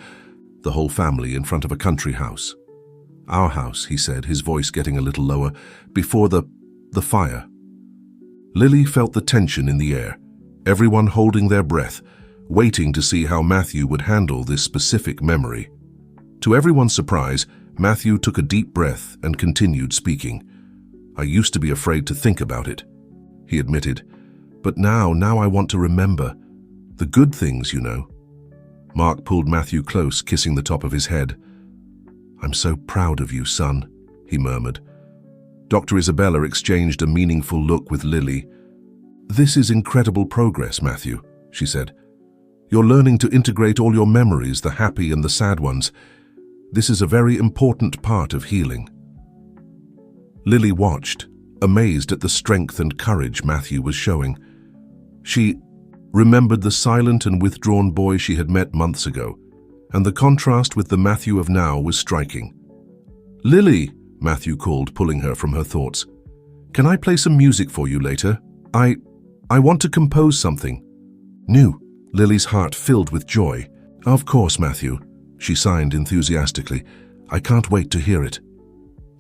the whole family in front of a country house. "Our house," he said, his voice getting a little lower, "before the fire." Lily felt the tension in the air, everyone holding their breath, waiting to see how Matthew would handle this specific memory. To everyone's surprise, Matthew took a deep breath and continued speaking. "I used to be afraid to think about it," he admitted, "but now I want to remember. The good things, you know." Mark pulled Matthew close, kissing the top of his head. "I'm so proud of you, son," he murmured. Dr. Isabella exchanged a meaningful look with Lily. "This is incredible progress, Matthew," she said. "You're learning to integrate all your memories, the happy and the sad ones. This is a very important part of healing." Lily watched, amazed at the strength and courage Matthew was showing. She remembered the silent and withdrawn boy she had met months ago, and the contrast with the Matthew of now was striking. "Lily," Matthew called, pulling her from her thoughts. "Can I play some music for you later? I want to compose something new." Lily's heart filled with joy. "Of course, Matthew," she signed enthusiastically. "I can't wait to hear it."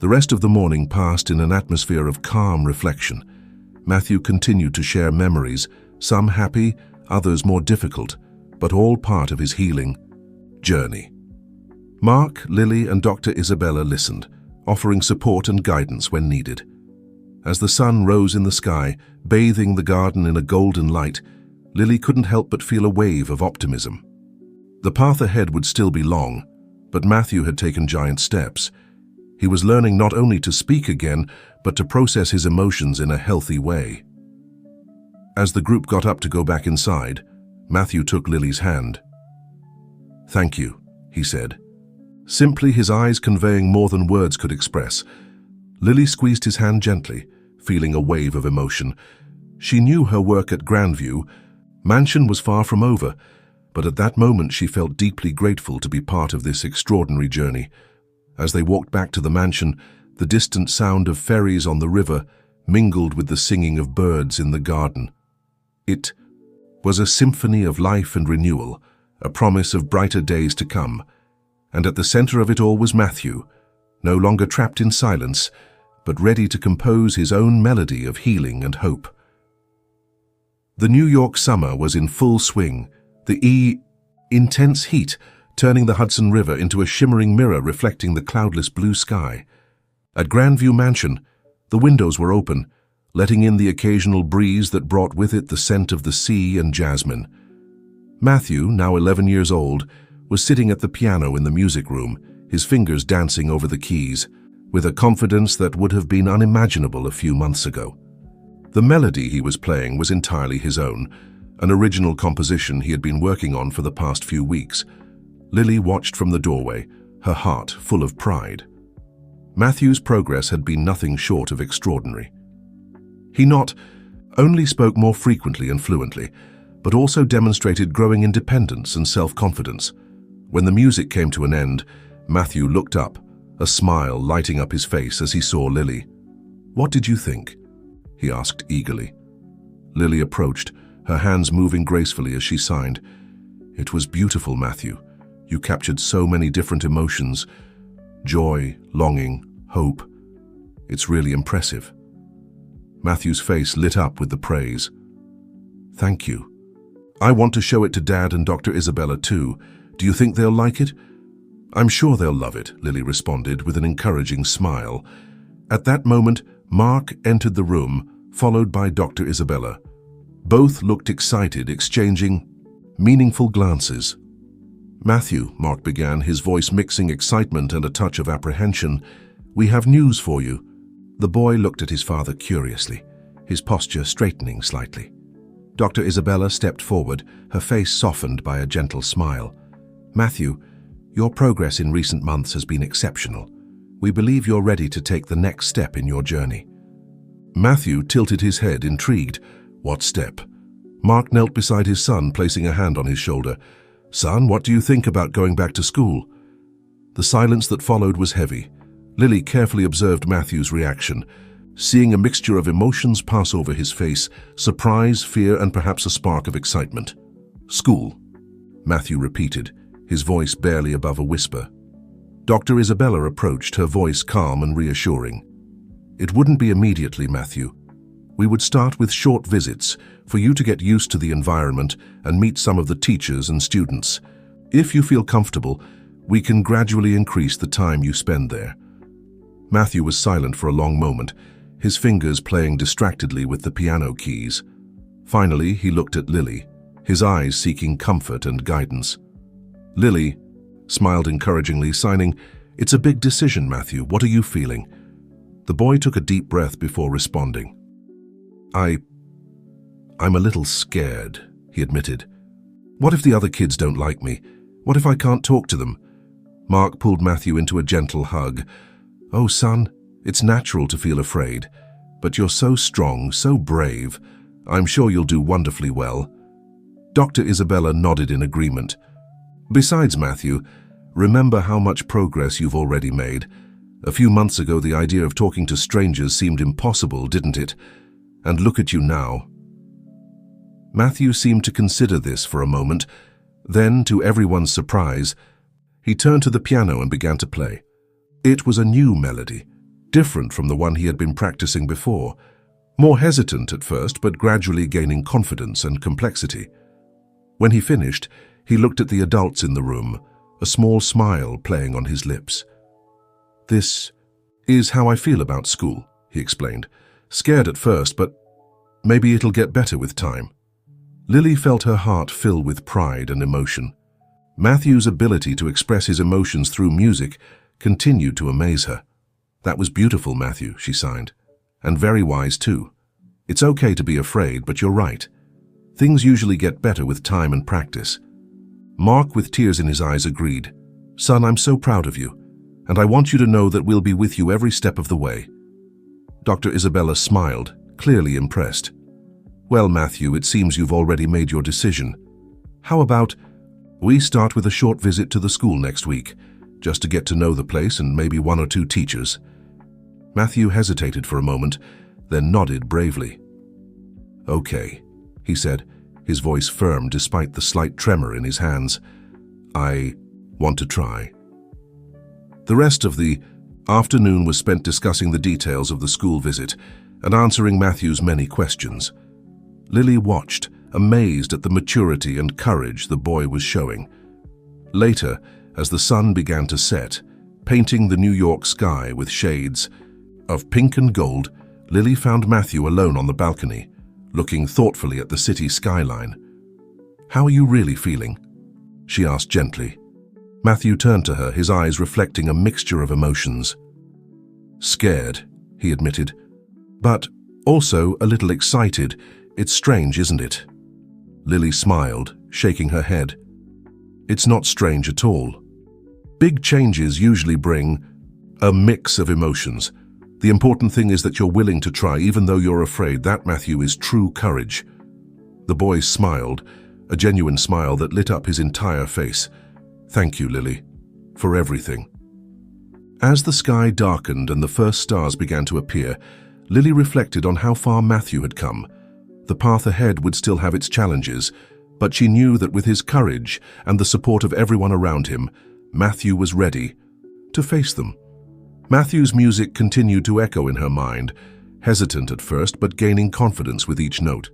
The rest of the morning passed in an atmosphere of calm reflection. Matthew continued to share memories, some happy, others more difficult, but all part of his healing journey. Mark, Lily, and Dr. Isabella listened, offering support and guidance when needed. As the sun rose in the sky, bathing the garden in a golden light, Lily couldn't help but feel a wave of optimism. The path ahead would still be long, but Matthew had taken giant steps. He was learning not only to speak again, but to process his emotions in a healthy way. As the group got up to go back inside, Matthew took Lily's hand. "Thank you," he said, simply, his eyes conveying more than words could express. Lily squeezed his hand gently, feeling a wave of emotion. She knew her work at Grandview Mansion was far from over, but at that moment she felt deeply grateful to be part of this extraordinary journey. As they walked back to the mansion, the distant sound of ferries on the river mingled with the singing of birds in the garden. It was a symphony of life and renewal, a promise of brighter days to come. And at the center of it all was Matthew, no longer trapped in silence, but ready to compose his own melody of healing and hope. The New York summer was in full swing, the intense heat turning the Hudson River into a shimmering mirror reflecting the cloudless blue sky. At Grandview Mansion, the windows were open, letting in the occasional breeze that brought with it the scent of the sea and jasmine. Matthew, now 11 years old, was sitting at the piano in the music room, his fingers dancing over the keys, with a confidence that would have been unimaginable a few months ago. The melody he was playing was entirely his own, an original composition he had been working on for the past few weeks. Lily watched from the doorway, her heart full of pride. Matthew's progress had been nothing short of extraordinary. He not only spoke more frequently and fluently, but also demonstrated growing independence and self-confidence. When the music came to an end, Matthew looked up, a smile lighting up his face as he saw Lily. "What did you think?" he asked eagerly. Lily approached, her hands moving gracefully as she signed. "It was beautiful, Matthew. You captured so many different emotions. Joy, longing, hope. It's really impressive." Matthew's face lit up with the praise. "Thank you. I want to show it to Dad and Dr. Isabella too. Do you think they'll like it?" "I'm sure they'll love it," Lily responded with an encouraging smile. At that moment, Mark entered the room, followed by Dr. Isabella. Both looked excited, exchanging meaningful glances. "Matthew," Mark began, his voice mixing excitement and a touch of apprehension, "we have news for you." The boy looked at his father curiously, his posture straightening slightly. Dr. Isabella stepped forward, her face softened by a gentle smile. "Matthew, your progress in recent months has been exceptional. We believe you're ready to take the next step in your journey." Matthew tilted his head, intrigued. What step? Mark knelt beside his son, placing a hand on his shoulder. "Son, what do you think about going back to school?" The silence that followed was heavy. Lily carefully observed Matthew's reaction, seeing a mixture of emotions pass over his face, surprise, fear, and perhaps a spark of excitement. "School," Matthew repeated, his voice barely above a whisper. Dr. Isabella approached, her voice calm and reassuring. "It wouldn't be immediately, Matthew. We would start with short visits for you to get used to the environment and meet some of the teachers and students. If you feel comfortable, we can gradually increase the time you spend there." Matthew was silent for a long moment, his fingers playing distractedly with the piano keys. Finally, he looked at Lily, his eyes seeking comfort and guidance. Lily smiled encouragingly, signing, "It's a big decision, Matthew. What are you feeling?" The boy took a deep breath before responding. I'm a little scared," he admitted. "What if the other kids don't like me? What if I can't talk to them?" Mark pulled Matthew into a gentle hug. "Oh, son, it's natural to feel afraid, but you're so strong, so brave. I'm sure you'll do wonderfully well." Dr. Isabella nodded in agreement. "Besides, Matthew, remember how much progress you've already made. A few months ago, the idea of talking to strangers seemed impossible, didn't it? And look at you now." Matthew seemed to consider this for a moment. Then, to everyone's surprise, he turned to the piano and began to play. It was a new melody, different from the one he had been practicing before. More hesitant at first, but gradually gaining confidence and complexity. When he finished, he looked at the adults in the room, a small smile playing on his lips. "This is how I feel about school," he explained. "Scared at first, but maybe it'll get better with time." Lily felt her heart fill with pride and emotion. Matthew's ability to express his emotions through music continued to amaze her. "That was beautiful, Matthew," she signed. "And very wise, too. It's okay to be afraid, but you're right. Things usually get better with time and practice." Mark, with tears in his eyes, agreed. "Son, I'm so proud of you, and I want you to know that we'll be with you every step of the way." Dr. Isabella smiled, clearly impressed. "Well, Matthew, it seems you've already made your decision. How about we start with a short visit to the school next week, just to get to know the place and maybe one or two teachers?" Matthew hesitated for a moment, then nodded bravely. "Okay," he said, his voice firm despite the slight tremor in his hands. "I want to try." The rest of the afternoon was spent discussing the details of the school visit and answering Matthew's many questions. Lily watched, amazed at the maturity and courage the boy was showing. Later, as the sun began to set, painting the New York sky with shades of pink and gold, Lily found Matthew alone on the balcony, looking thoughtfully at the city skyline. "How are you really feeling?" she asked gently. Matthew turned to her, his eyes reflecting a mixture of emotions. "Scared," he admitted, "but also a little excited. It's strange, isn't it?" Lily smiled, shaking her head. "It's not strange at all. Big changes usually bring a mix of emotions. The important thing is that you're willing to try, even though you're afraid. That, Matthew, is true courage." The boy smiled, a genuine smile that lit up his entire face. "Thank you, Lily, for everything." As the sky darkened and the first stars began to appear, Lily reflected on how far Matthew had come. The path ahead would still have its challenges, but she knew that with his courage and the support of everyone around him, Matthew was ready to face them. Matthew's music continued to echo in her mind, hesitant at first but gaining confidence with each note.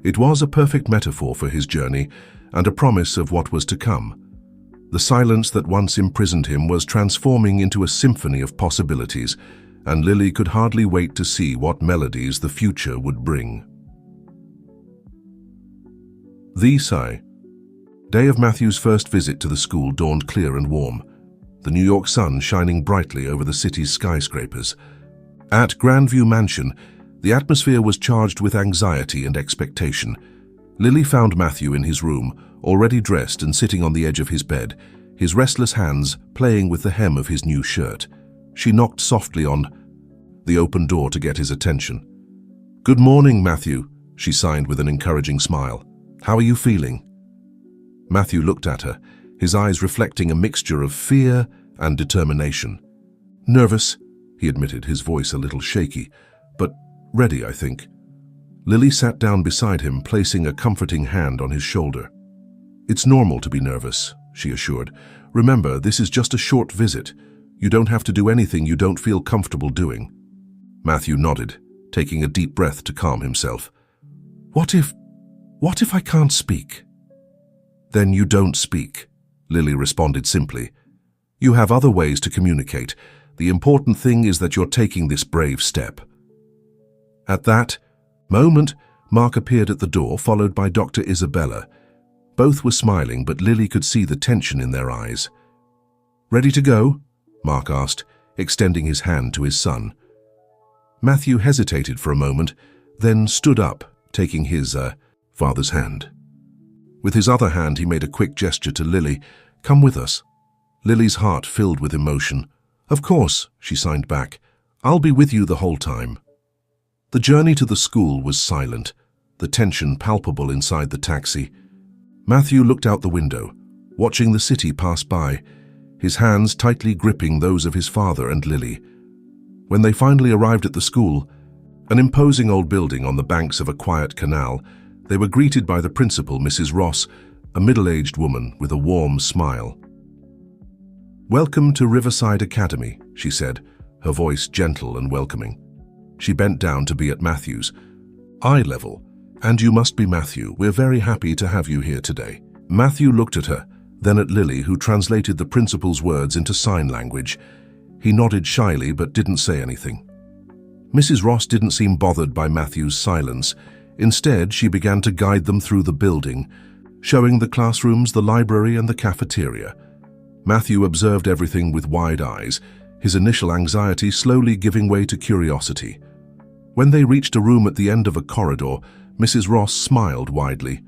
It was a perfect metaphor for his journey and a promise of what was to come. The silence that once imprisoned him was transforming into a symphony of possibilities, and Lily could hardly wait to see what melodies the future would bring. The Sigh. Day of Matthew's first visit to the school dawned clear and warm, the New York sun shining brightly over the city's skyscrapers. At Grandview Mansion, the atmosphere was charged with anxiety and expectation. Lily found Matthew in his room, already dressed and sitting on the edge of his bed, his restless hands playing with the hem of his new shirt. She knocked softly on the open door to get his attention. "Good morning, Matthew," she signed with an encouraging smile. "How are you feeling?" Matthew looked at her, his eyes reflecting a mixture of fear and determination. "Nervous," he admitted, his voice a little shaky, "but ready, I think." Lily sat down beside him, placing a comforting hand on his shoulder. "It's normal to be nervous," she assured. "Remember, this is just a short visit. You don't have to do anything you don't feel comfortable doing." Matthew nodded, taking a deep breath to calm himself. What if I can't speak?" "Then you don't speak," Lily responded simply. "You have other ways to communicate. The important thing is that you're taking this brave step." At that moment, Mark appeared at the door, followed by Dr. Isabella. Both were smiling, but Lily could see the tension in their eyes. "Ready to go?" Mark asked, extending his hand to his son. Matthew hesitated for a moment, then stood up, taking his father's hand. With his other hand, he made a quick gesture to Lily. "Come with us." Lily's heart filled with emotion. "Of course," she signed back. "I'll be with you the whole time." The journey to the school was silent, the tension palpable inside the taxi. Matthew looked out the window, watching the city pass by, his hands tightly gripping those of his father and Lily. When they finally arrived at the school, an imposing old building on the banks of a quiet canal, they were greeted by the principal, Mrs. Ross, a middle-aged woman with a warm smile. "Welcome to Riverside Academy," she said, her voice gentle and welcoming. She bent down to be at Matthew's eye level. "And you must be Matthew. We're very happy to have you here today." Matthew looked at her, then at Lily, who translated the principal's words into sign language. He nodded shyly but didn't say anything. Mrs. Ross didn't seem bothered by Matthew's silence. Instead, she began to guide them through the building, showing the classrooms, the library, and the cafeteria. Matthew observed everything with wide eyes, his initial anxiety slowly giving way to curiosity. When they reached a room at the end of a corridor, Mrs. Ross smiled widely.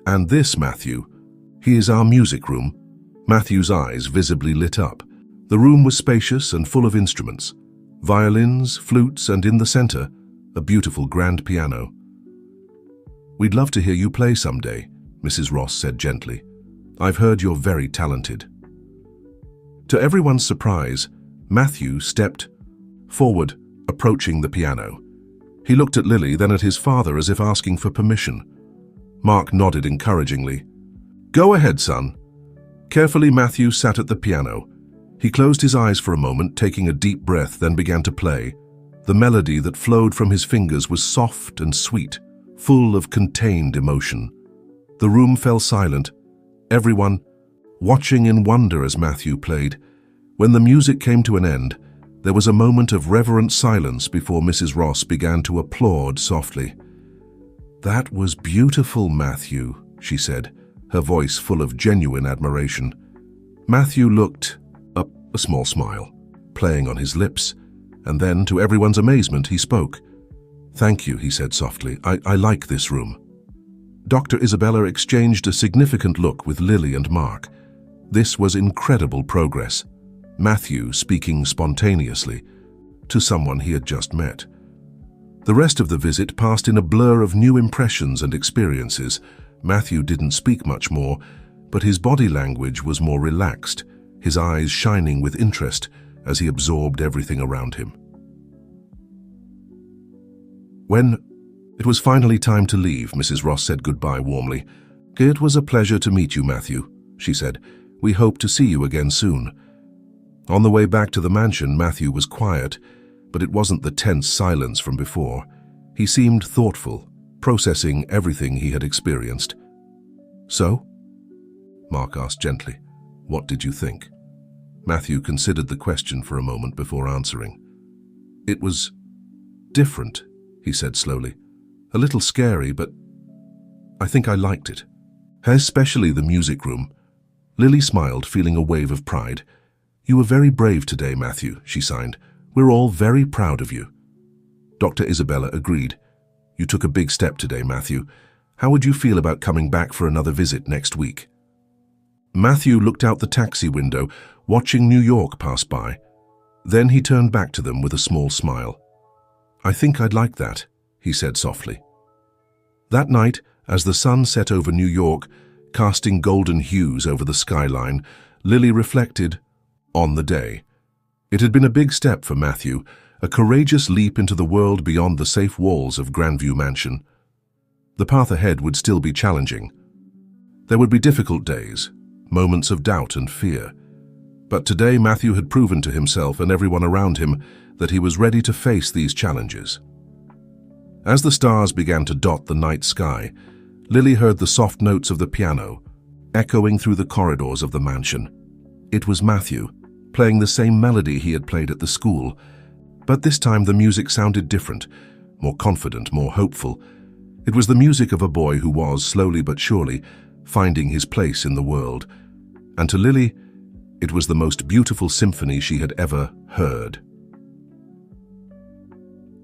"And this, Matthew, he is our music room." Matthew's eyes visibly lit up. The room was spacious and full of instruments, violins, flutes, and in the center, a beautiful grand piano. "We'd love to hear you play someday," Mrs. Ross said gently. "I've heard you're very talented." To everyone's surprise, Matthew stepped forward, approaching the piano. He looked at Lily, then at his father as if asking for permission. Mark nodded encouragingly. "Go ahead, son." Carefully, Matthew sat at the piano. He closed his eyes for a moment, taking a deep breath, then began to play. The melody that flowed from his fingers was soft and sweet, full of contained emotion. The room fell silent, everyone watching in wonder as Matthew played. When the music came to an end, there was a moment of reverent silence before Mrs. Ross began to applaud softly. "That was beautiful, Matthew," she said, her voice full of genuine admiration. Matthew looked up, a small smile playing on his lips, and then, to everyone's amazement, he spoke. "Thank you," he said softly. I like this room." Dr. Isabella exchanged a significant look with Lily and Mark. This was incredible progress. Matthew speaking spontaneously to someone he had just met. The rest of the visit passed in a blur of new impressions and experiences. Matthew didn't speak much more, but his body language was more relaxed, his eyes shining with interest as he absorbed everything around him. When it was finally time to leave, Mrs. Ross said goodbye warmly. "It was a pleasure to meet you, Matthew," she said. "We hope to see you again soon." On the way back to the mansion, Matthew was quiet, but it wasn't the tense silence from before. He seemed thoughtful, processing everything he had experienced. "So?" Mark asked gently. "What did you think?" Matthew considered the question for a moment before answering. "It was different," he said slowly. "A little scary, but I think I liked it. Especially the music room." Lily smiled, feeling a wave of pride. "You were very brave today, Matthew," she signed. "We're all very proud of you." Dr. Isabella agreed. "You took a big step today, Matthew. How would you feel about coming back for another visit next week?" Matthew looked out the taxi window, watching New York pass by. Then he turned back to them with a small smile. "I think I'd like that," he said softly. That night, as the sun set over New York, casting golden hues over the skyline, Lily reflected on the day. It had been a big step for Matthew, a courageous leap into the world beyond the safe walls of Grandview Mansion. The path ahead would still be challenging. There would be difficult days, moments of doubt and fear. But today Matthew had proven to himself and everyone around him that he was ready to face these challenges. As the stars began to dot the night sky, Lily heard the soft notes of the piano, echoing through the corridors of the mansion. It was Matthew, playing the same melody he had played at the school, but this time the music sounded different, more confident, more hopeful. It was the music of a boy who was, slowly but surely, finding his place in the world. And to Lily, it was the most beautiful symphony she had ever heard.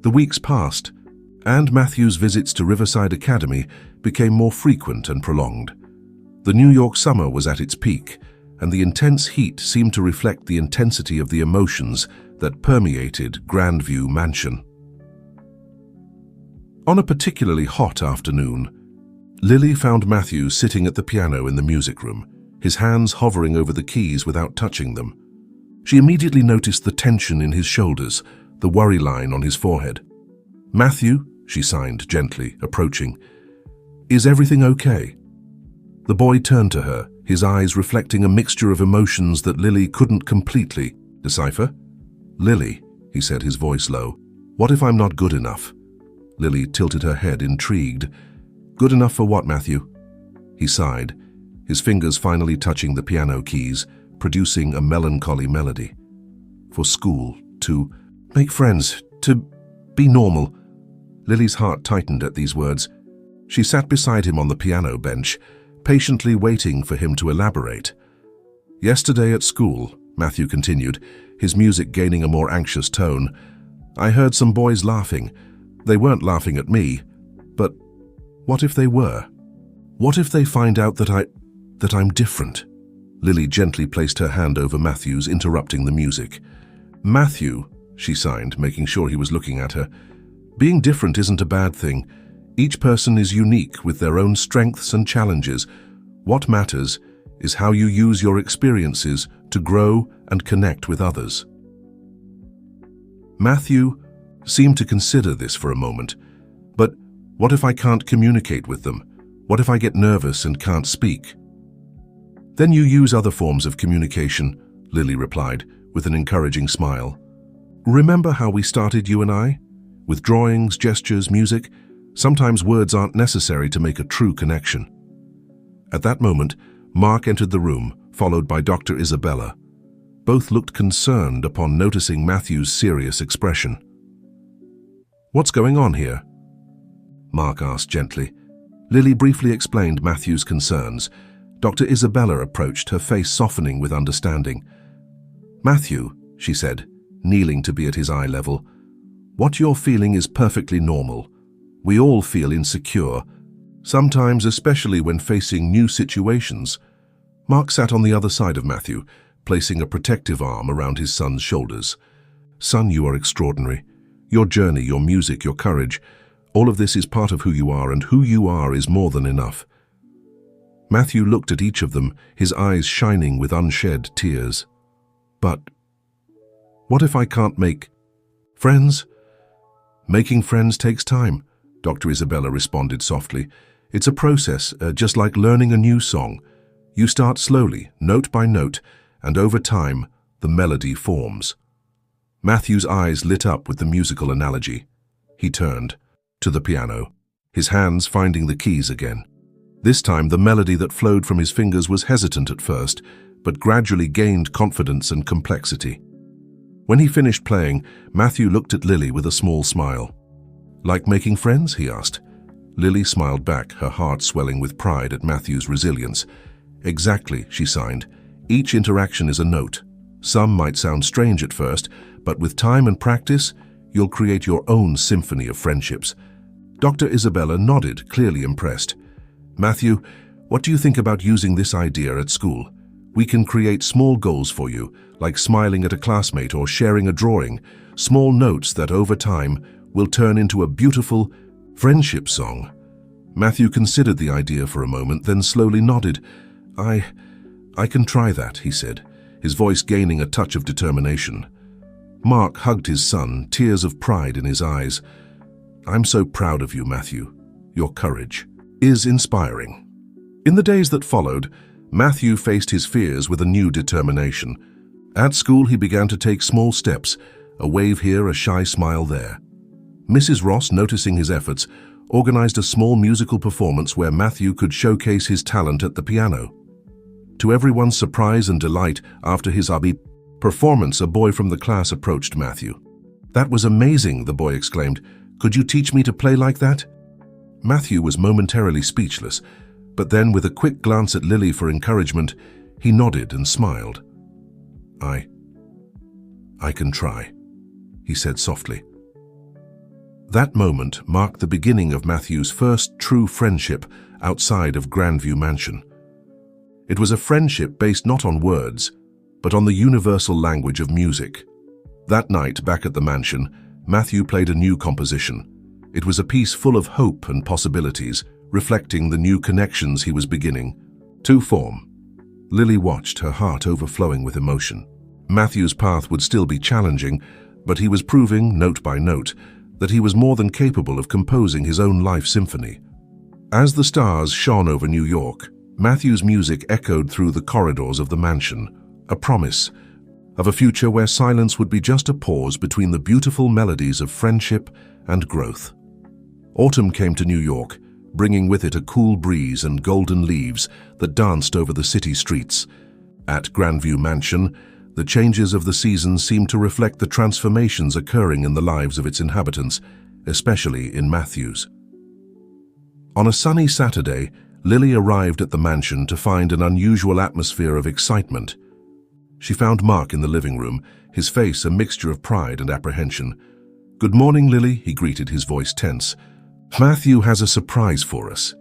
The weeks passed, and Matthew's visits to Riverside Academy became more frequent and prolonged. The New York summer was at its peak, and the intense heat seemed to reflect the intensity of the emotions that permeated Grandview Mansion. On a particularly hot afternoon, Lily found Matthew sitting at the piano in the music room, his hands hovering over the keys without touching them. She immediately noticed the tension in his shoulders, the worry line on his forehead. "Matthew," she signed gently, approaching. "Is everything okay?" The boy turned to her, his eyes reflecting a mixture of emotions that Lily couldn't completely decipher. "Lily," he said, his voice low, "what if I'm not good enough?" Lily tilted her head, intrigued. "Good enough for what, Matthew?" He sighed, his fingers finally touching the piano keys, producing a melancholy melody. "For school, to make friends, to be normal." Lily's heart tightened at these words. She sat beside him on the piano bench, patiently waiting for him to elaborate. "Yesterday at school," Matthew continued, his music gaining a more anxious tone, "I heard some boys laughing. They weren't laughing at me, but what if they were? What if they find out that I'm different?" Lily gently placed her hand over Matthew's, interrupting the music. "Matthew," she signed, making sure he was looking at her, "being different isn't a bad thing. Each person is unique with their own strengths and challenges. What matters is how you use your experiences to grow and connect with others." Matthew seemed to consider this for a moment. "But what if I can't communicate with them? What if I get nervous and can't speak?" "Then you use other forms of communication," Lily replied, with an encouraging smile. "Remember how we started, you and I? With drawings, gestures, music. Sometimes words aren't necessary to make a true connection." At that moment, Mark entered the room, followed by Dr. Isabella. Both looked concerned upon noticing Matthew's serious expression. "What's going on here?" Mark asked gently. Lily briefly explained Matthew's concerns. Dr. Isabella approached, her face softening with understanding. "Matthew," she said, kneeling to be at his eye level, "what you're feeling is perfectly normal. We all feel insecure, sometimes especially when facing new situations." Mark sat on the other side of Matthew, placing a protective arm around his son's shoulders. "Son, you are extraordinary. Your journey, your music, your courage, all of this is part of who you are, and who you are is more than enough." Matthew looked at each of them, his eyes shining with unshed tears. "But What if I can't make friends? Making friends takes time, Dr. Isabella responded softly. It's a process, just like learning a new song. You start slowly, note by note, and over time, the melody forms. Matthew's eyes lit up with the musical analogy. He turned to the piano, his hands finding the keys again. This time, the melody that flowed from his fingers was hesitant at first, but gradually gained confidence and complexity. When he finished playing, Matthew looked at Lily with a small smile. Like making friends? He asked. Lily smiled back, her heart swelling with pride at Matthew's resilience. Exactly, she signed. Each interaction is a note. Some might sound strange at first, but with time and practice, you'll create your own symphony of friendships. Dr. Isabella nodded, clearly impressed. Matthew, what do you think about using this idea at school? We can create small goals for you, like smiling at a classmate or sharing a drawing, small notes that over time will turn into a beautiful friendship song. Matthew considered the idea for a moment, then slowly nodded. I can try that, he said, his voice gaining a touch of determination. Mark hugged his son, tears of pride in his eyes. I'm so proud of you, Matthew. Your courage is inspiring. In the days that followed, Matthew faced his fears with a new determination. At school, he began to take small steps, a wave here, a shy smile there. Mrs. Ross, noticing his efforts, organized a small musical performance where Matthew could showcase his talent at the piano. To everyone's surprise and delight, after his performance, a boy from the class approached Matthew. That was amazing, the boy exclaimed. Could you teach me to play like that? Matthew was momentarily speechless, but then with a quick glance at Lily for encouragement, he nodded and smiled. I can try, he said softly. That moment marked the beginning of Matthew's first true friendship outside of Grandview Mansion. It was a friendship based not on words, but on the universal language of music. That night, back at the mansion, Matthew played a new composition. It was a piece full of hope and possibilities, reflecting the new connections he was beginning to form. Lily watched, her heart overflowing with emotion. Matthew's path would still be challenging, but he was proving, note by note, that he was more than capable of composing his own life symphony. As the stars shone over New York, Matthew's music echoed through the corridors of the mansion, a promise of a future where silence would be just a pause between the beautiful melodies of friendship and growth. Autumn came to New York, bringing with it a cool breeze and golden leaves that danced over the city streets. At Grandview Mansion, the changes of the season seemed to reflect the transformations occurring in the lives of its inhabitants, especially in Matthew's. On a sunny Saturday, Lily arrived at the mansion to find an unusual atmosphere of excitement. She found Mark in the living room, his face a mixture of pride and apprehension. "Good morning, Lily," he greeted, his voice tense. "Matthew has a surprise for us."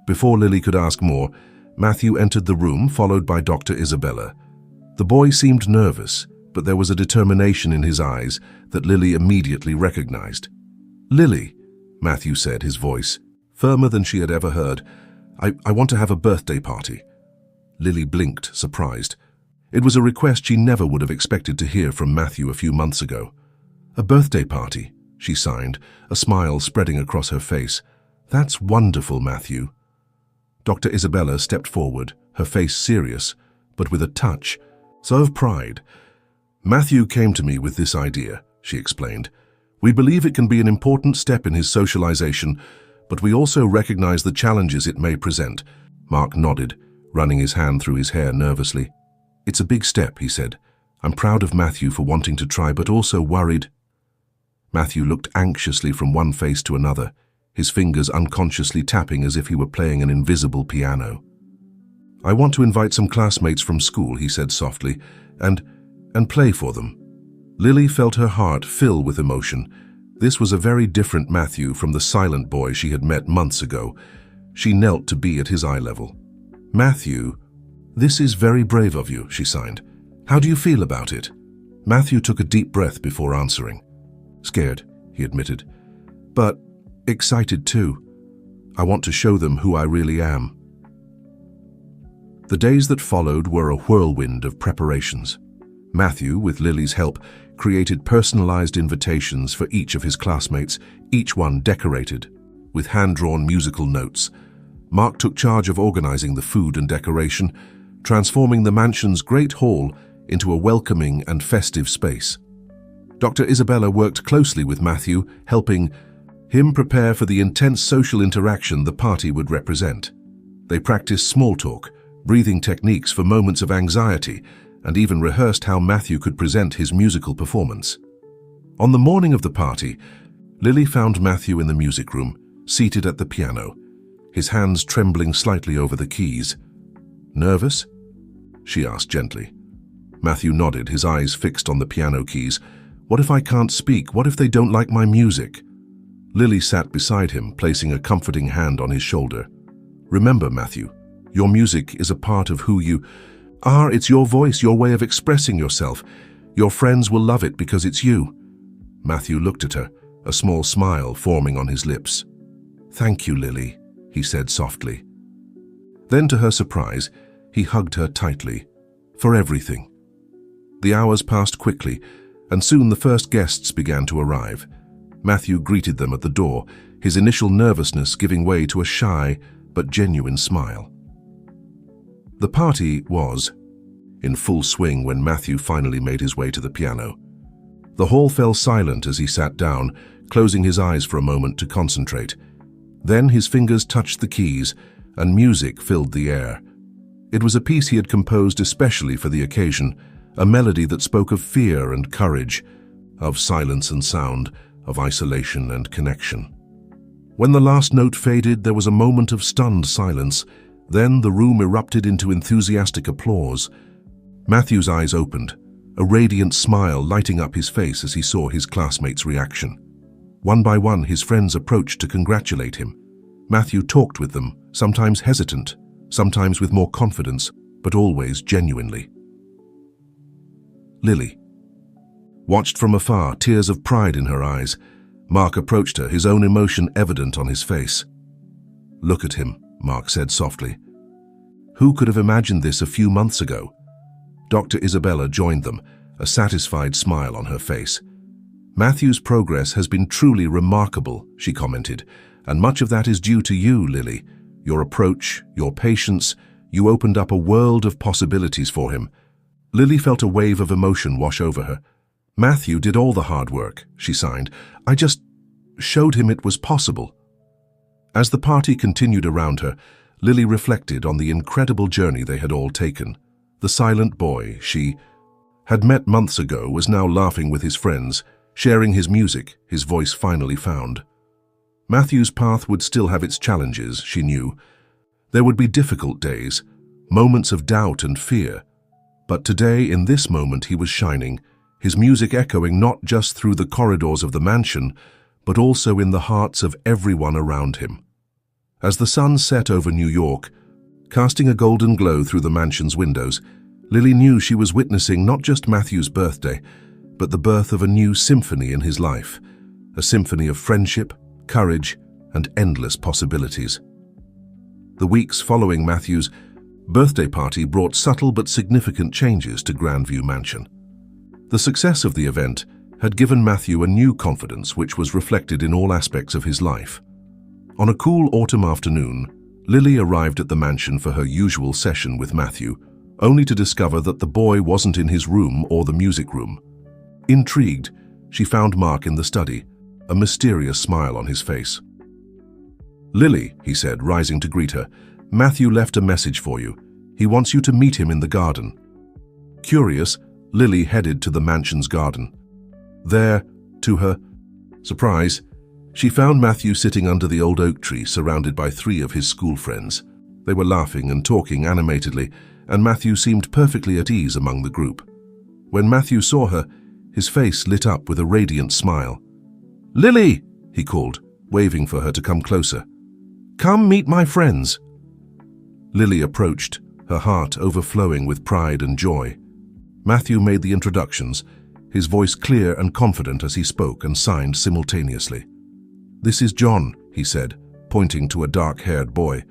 Before Lily could ask more, Matthew entered the room, followed by Dr. Isabella. The boy seemed nervous, but there was a determination in his eyes that Lily immediately recognized. "Lily," Matthew said, his voice firmer than she had ever heard, I want to have a birthday party." Lily blinked, surprised. It was a request she never would have expected to hear from Matthew a few months ago. "A birthday party," she signed, a smile spreading across her face. "That's wonderful, Matthew." Dr. Isabella stepped forward, her face serious, but with a touch of pride. "Matthew came to me with this idea," she explained. "We believe it can be an important step in his socialization, but we also recognize the challenges it may present." Mark nodded, running his hand through his hair nervously. "It's a big step," he said. "I'm proud of Matthew for wanting to try, but also worried." Matthew looked anxiously from one face to another, his fingers unconsciously tapping as if he were playing an invisible piano. "I want to invite some classmates from school," he said softly, and play for them." Lily felt her heart fill with emotion. This was a very different Matthew from the silent boy she had met months ago. She knelt to be at his eye level. "Matthew, this is very brave of you," she signed. "How do you feel about it?" Matthew took a deep breath before answering. "Scared," he admitted, "but excited too. I want to show them who I really am." The days that followed were a whirlwind of preparations. Matthew, with Lily's help, created personalized invitations for each of his classmates, each one decorated with hand-drawn musical notes. Mark took charge of organizing the food and decoration, transforming the mansion's great hall into a welcoming and festive space. Dr. Isabella worked closely with Matthew, helping him prepare for the intense social interaction the party would represent. They practiced small talk, breathing techniques for moments of anxiety, and even rehearsed how Matthew could present his musical performance. On the morning of the party, Lily found Matthew in the music room, seated at the piano, his hands trembling slightly over the keys. "Nervous?" she asked gently. Matthew nodded, his eyes fixed on the piano keys. "What if I can't speak? What if they don't like my music?" Lily sat beside him, placing a comforting hand on his shoulder. "Remember, Matthew, your music is a part of who you are. It's your voice, your way of expressing yourself. Your friends will love it because it's you." Matthew looked at her, a small smile forming on his lips. "Thank you, Lily," he said softly. Then, to her surprise, he hugged her tightly. "For everything." The hours passed quickly, and soon the first guests began to arrive. Matthew greeted them at the door, his initial nervousness giving way to a shy but genuine smile. The party was in full swing when Matthew finally made his way to the piano. The hall fell silent as he sat down, closing his eyes for a moment to concentrate. Then his fingers touched the keys, and music filled the air. It was a piece he had composed especially for the occasion, a melody that spoke of fear and courage, of silence and sound, of isolation and connection. When the last note faded, there was a moment of stunned silence. Then the room erupted into enthusiastic applause. Matthew's eyes opened, a radiant smile lighting up his face as he saw his classmates' reaction. One by one, his friends approached to congratulate him. Matthew talked with them, sometimes hesitant, sometimes with more confidence, but always genuinely. Lily watched from afar, tears of pride in her eyes. Mark approached her, his own emotion evident on his face. "Look at him," Mark said softly. "Who could have imagined this a few months ago?" Dr. Isabella joined them, a satisfied smile on her face. "Matthew's progress has been truly remarkable," she commented, "and much of that is due to you, Lily. Your approach, your patience, you opened up a world of possibilities for him." Lily felt a wave of emotion wash over her. "Matthew did all the hard work," she signed. "I just showed him it was possible." As the party continued around her, Lily reflected on the incredible journey they had all taken. The silent boy she had met months ago was now laughing with his friends, sharing his music, his voice finally found. Matthew's path would still have its challenges, she knew. There would be difficult days, moments of doubt and fear. But today, in this moment, he was shining, his music echoing not just through the corridors of the mansion, but also in the hearts of everyone around him. As the sun set over New York, casting a golden glow through the mansion's windows, Lily knew she was witnessing not just Matthew's birthday, but the birth of a new symphony in his life, a symphony of friendship, courage, and endless possibilities. The weeks following Matthew's birthday party brought subtle but significant changes to Grandview Mansion. The success of the event had given Matthew a new confidence which was reflected in all aspects of his life. On a cool autumn afternoon, Lily arrived at the mansion for her usual session with Matthew, only to discover that the boy wasn't in his room or the music room. Intrigued, she found Mark in the study, a mysterious smile on his face. "Lily," he said, rising to greet her, "Matthew left a message for you. He wants you to meet him in the garden." Curious, Lily headed to the mansion's garden. There, to her surprise, she found Matthew sitting under the old oak tree, surrounded by 3 of his school friends. They were laughing and talking animatedly, and Matthew seemed perfectly at ease among the group. When Matthew saw her, his face lit up with a radiant smile. "Lily!" he called, waving for her to come closer. "Come meet my friends." Lily approached, her heart overflowing with pride and joy. Matthew made the introductions, his voice clear and confident as he spoke and signed simultaneously. "This is John," he said, pointing to a dark-haired boy.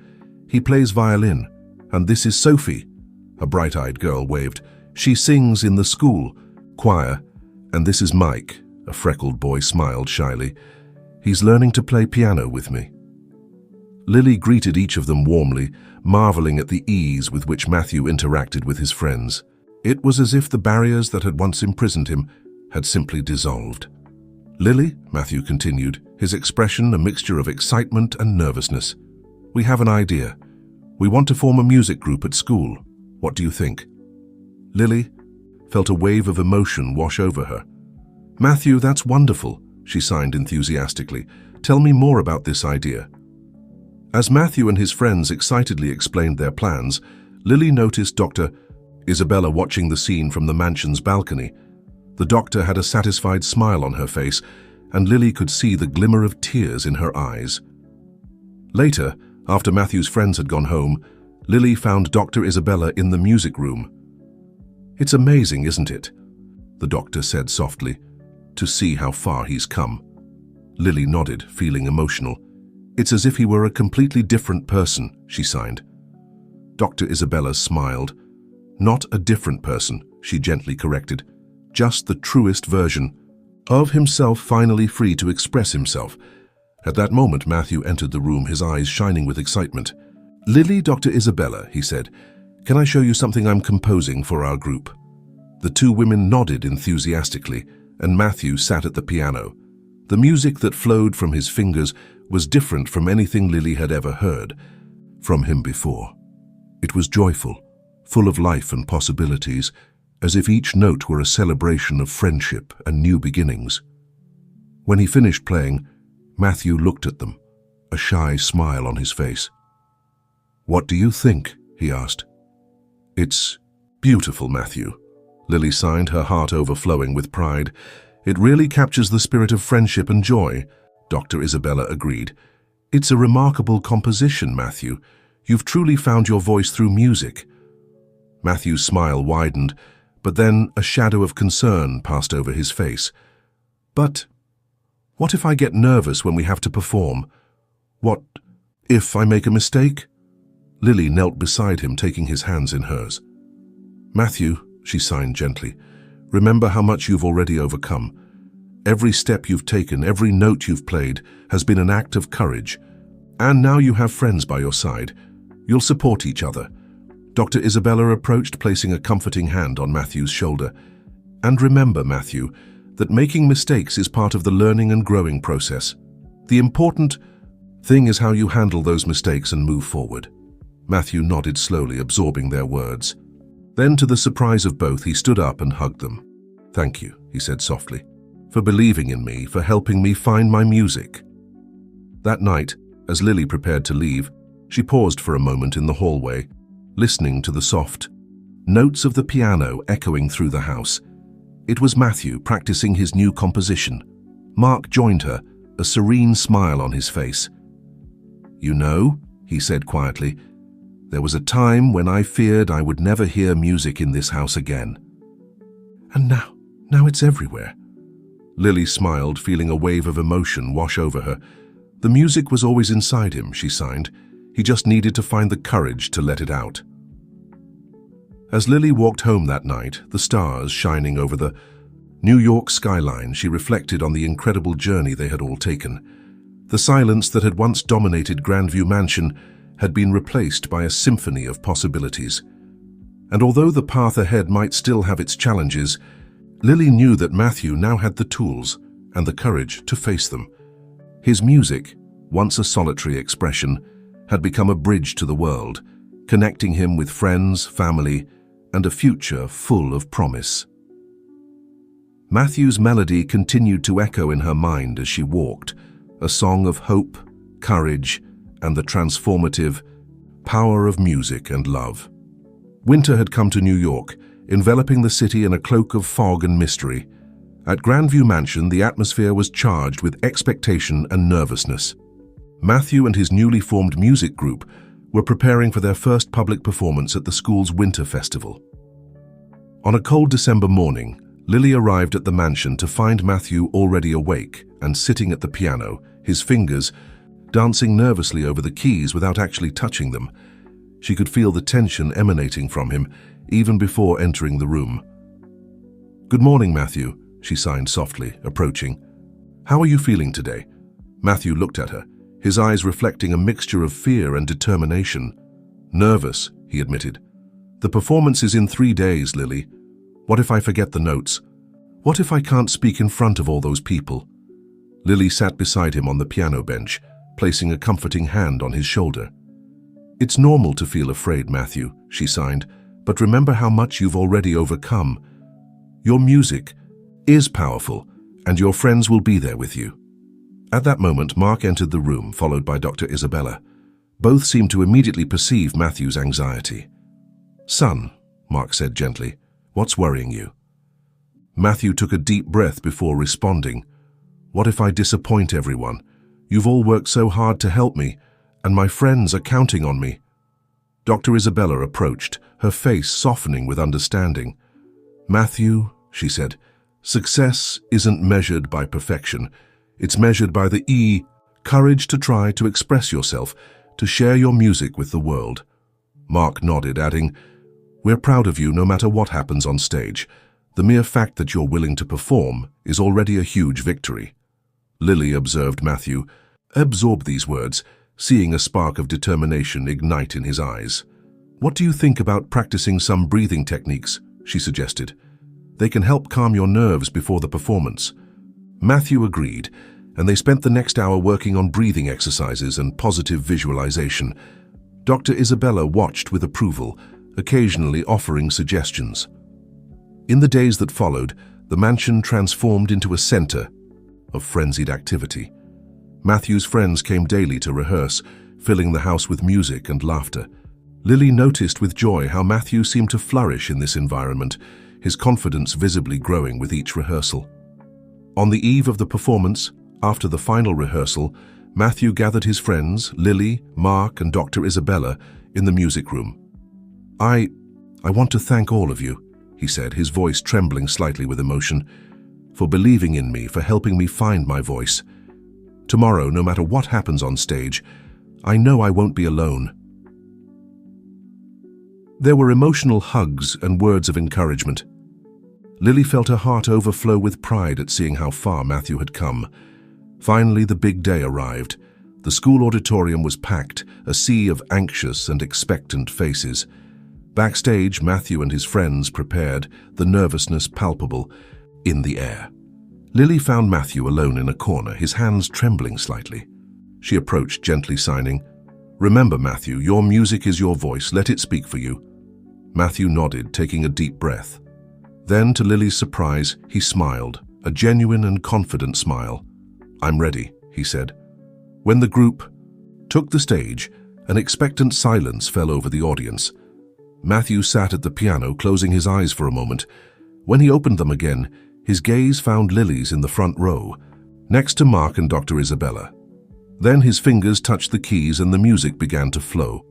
"He plays violin. And this is Sophie," a bright-eyed girl waved. "She sings in the school choir. And this is Mike, a freckled boy smiled shyly. He's learning to play piano with me. Lily greeted each of them warmly, marveling at the ease with which Matthew interacted with his friends. It was as if the barriers that had once imprisoned him had simply dissolved. Lily, Matthew continued, his expression a mixture of excitement and nervousness. We have an idea. We want to form a music group at school. What do you think? Lily felt a wave of emotion wash over her. Matthew, that's wonderful, she signed enthusiastically. Tell me more about this idea. As Matthew and his friends excitedly explained their plans, Lily noticed Dr. Isabella watching the scene from the mansion's balcony. The doctor had a satisfied smile on her face, and Lily could see the glimmer of tears in her eyes. Later, after Matthew's friends had gone home, Lily found Dr. Isabella in the music room. It's amazing, isn't it? The doctor said softly, to see how far he's come. Lily nodded, feeling emotional. It's as if he were a completely different person, she signed. Dr. Isabella smiled. Not a different person, she gently corrected. Just the truest version of himself, finally free to express himself. At that moment, Matthew entered the room, his eyes shining with excitement. Lily, Dr. Isabella, he said, can I show you something I'm composing for our group? The two women nodded enthusiastically, and Matthew sat at the piano. The music that flowed from his fingers was different from anything Lily had ever heard from him before. It was joyful, full of life and possibilities, as if each note were a celebration of friendship and new beginnings. When he finished playing, Matthew looked at them, a shy smile on his face. What do you think? He asked. It's beautiful, Matthew. Lily signed, her heart overflowing with pride. It really captures the spirit of friendship and joy, Dr. Isabella agreed. It's a remarkable composition, Matthew. You've truly found your voice through music. Matthew's smile widened, but then a shadow of concern passed over his face. But what if I get nervous when we have to perform? What if I make a mistake? Lily knelt beside him, taking his hands in hers. Matthew, she signed gently, remember how much you've already overcome. Every step you've taken, every note you've played, has been an act of courage. And now you have friends by your side. You'll support each other. Dr. Isabella approached, placing a comforting hand on Matthew's shoulder. And remember, Matthew, that making mistakes is part of the learning and growing process. The important thing is how you handle those mistakes and move forward. Matthew nodded slowly, absorbing their words. Then, to the surprise of both, he stood up and hugged them. Thank you, he said softly, for believing in me, for helping me find my music. That night, as Lily prepared to leave, she paused for a moment in the hallway, listening to the soft notes of the piano echoing through the house. It was Matthew practicing his new composition. Mark joined her, a serene smile on his face. You know, he said quietly, there was a time when I feared I would never hear music in this house again. And now it's everywhere. Lily smiled, feeling a wave of emotion wash over her. The music was always inside him, she signed. He just needed to find the courage to let it out. As Lily walked home that night, the stars shining over the New York skyline, she reflected on the incredible journey they had all taken. The silence that had once dominated Grandview Mansion had been replaced by a symphony of possibilities. And although the path ahead might still have its challenges, Lily knew that Matthew now had the tools and the courage to face them. His music, once a solitary expression, had become a bridge to the world, connecting him with friends, family, and a future full of promise. Matthew's melody continued to echo in her mind as she walked, a song of hope, courage, and the transformative power of music and love. Winter had come to New York, enveloping the city in a cloak of fog and mystery. At Grandview Mansion, the atmosphere was charged with expectation and nervousness. Matthew and his newly formed music group were preparing for their first public performance at the school's winter festival. On a cold December morning, Lily arrived at the mansion to find Matthew already awake and sitting at the piano, his fingers dancing nervously over the keys without actually touching them. She could feel the tension emanating from him even before entering the room. "Good morning, Matthew," she signed softly, approaching. "How are you feeling today?" Matthew looked at her, his eyes reflecting a mixture of fear and determination. "Nervous," he admitted. "The performance is in 3 days, Lily. What if I forget the notes? What if I can't speak in front of all those people?" Lily sat beside him on the piano bench, placing a comforting hand on his shoulder. "It's normal to feel afraid, Matthew," she signed, "but remember how much you've already overcome. Your music is powerful, and your friends will be there with you." At that moment, Mark entered the room, followed by Dr. Isabella. Both seemed to immediately perceive Matthew's anxiety. "Son," Mark said gently, "what's worrying you?" Matthew took a deep breath before responding. "What if I disappoint everyone? You've all worked so hard to help me, and my friends are counting on me." Dr. Isabella approached, her face softening with understanding. "Matthew," she said, "success isn't measured by perfection. It's measured by the courage to try to express yourself, to share your music with the world." Mark nodded, adding, "We're proud of you no matter what happens on stage. The mere fact that you're willing to perform is already a huge victory." Lily observed Matthew absorb these words, seeing a spark of determination ignite in his eyes. "What do you think about practicing some breathing techniques?" she suggested. "They can help calm your nerves before the performance." Matthew agreed, and they spent the next hour working on breathing exercises and positive visualization. Dr. Isabella watched with approval, occasionally offering suggestions. In the days that followed, the mansion transformed into a center of frenzied activity. Matthew's friends came daily to rehearse, filling the house with music and laughter. Lily noticed with joy how Matthew seemed to flourish in this environment, his confidence visibly growing with each rehearsal. On the eve of the performance, after the final rehearsal, Matthew gathered his friends, Lily, Mark, and Dr. Isabella, in the music room. I want to thank all of you," he said, his voice trembling slightly with emotion, "for believing in me, for helping me find my voice. Tomorrow, no matter what happens on stage, I know I won't be alone." There were emotional hugs and words of encouragement. Lily felt her heart overflow with pride at seeing how far Matthew had come. Finally, the big day arrived. The school auditorium was packed, a sea of anxious and expectant faces. Backstage, Matthew and his friends prepared, the nervousness palpable, in the air. Lily found Matthew alone in a corner, his hands trembling slightly. She approached, gently signing, "Remember, Matthew, your music is your voice. Let it speak for you." Matthew nodded, taking a deep breath. Then, to Lily's surprise, he smiled, a genuine and confident smile. "I'm ready," he said. When the group took the stage, an expectant silence fell over the audience. Matthew sat at the piano, closing his eyes for a moment. When he opened them again, his gaze found Lily's in the front row, next to Mark and Dr. Isabella. Then his fingers touched the keys and the music began to flow.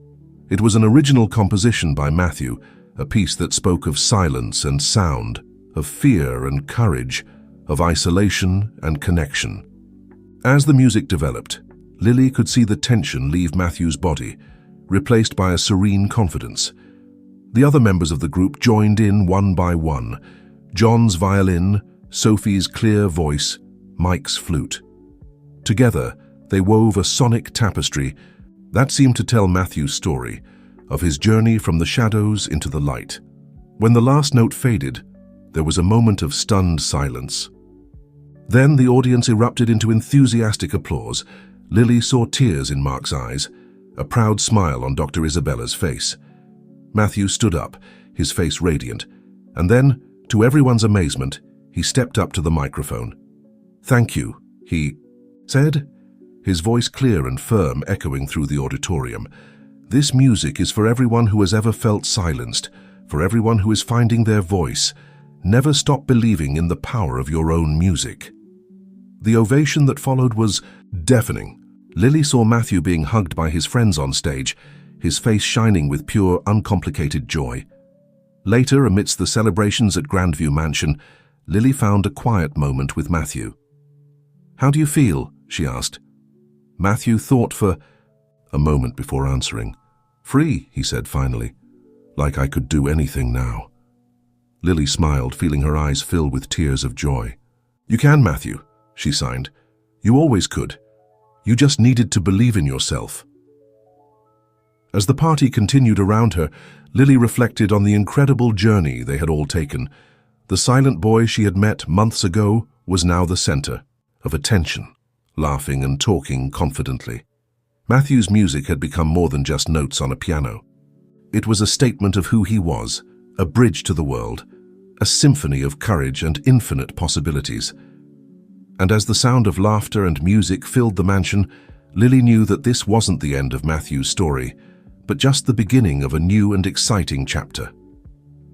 It was an original composition by Matthew, a piece that spoke of silence and sound, of fear and courage, of isolation and connection. As the music developed, Lily could see the tension leave Matthew's body, replaced by a serene confidence. The other members of the group joined in one by one. John's violin, Sophie's clear voice, Mike's flute. Together, they wove a sonic tapestry that seemed to tell Matthew's story, of his journey from the shadows into the light. When the last note faded, there was a moment of stunned silence. Then the audience erupted into enthusiastic applause. Lily saw tears in Mark's eyes, a proud smile on Dr. Isabella's face. Matthew stood up, his face radiant, and then, to everyone's amazement, he stepped up to the microphone. "Thank you," he said, his voice clear and firm, echoing through the auditorium. "This music is for everyone who has ever felt silenced, for everyone who is finding their voice. Never stop believing in the power of your own music." The ovation that followed was deafening. Lily saw Matthew being hugged by his friends on stage, his face shining with pure, uncomplicated joy. Later, amidst the celebrations at Grandview Mansion, Lily found a quiet moment with Matthew. "How do you feel?" she asked. Matthew thought for a moment before answering. "Free," he said finally, "like I could do anything now." Lily smiled, feeling her eyes fill with tears of joy. "You can, Matthew," she signed. "You always could. You just needed to believe in yourself." As the party continued around her, Lily reflected on the incredible journey they had all taken. The silent boy she had met months ago was now the center of attention, laughing and talking confidently. Matthew's music had become more than just notes on a piano. It was a statement of who he was, a bridge to the world, a symphony of courage and infinite possibilities. And as the sound of laughter and music filled the mansion, Lily knew that this wasn't the end of Matthew's story, but just the beginning of a new and exciting chapter.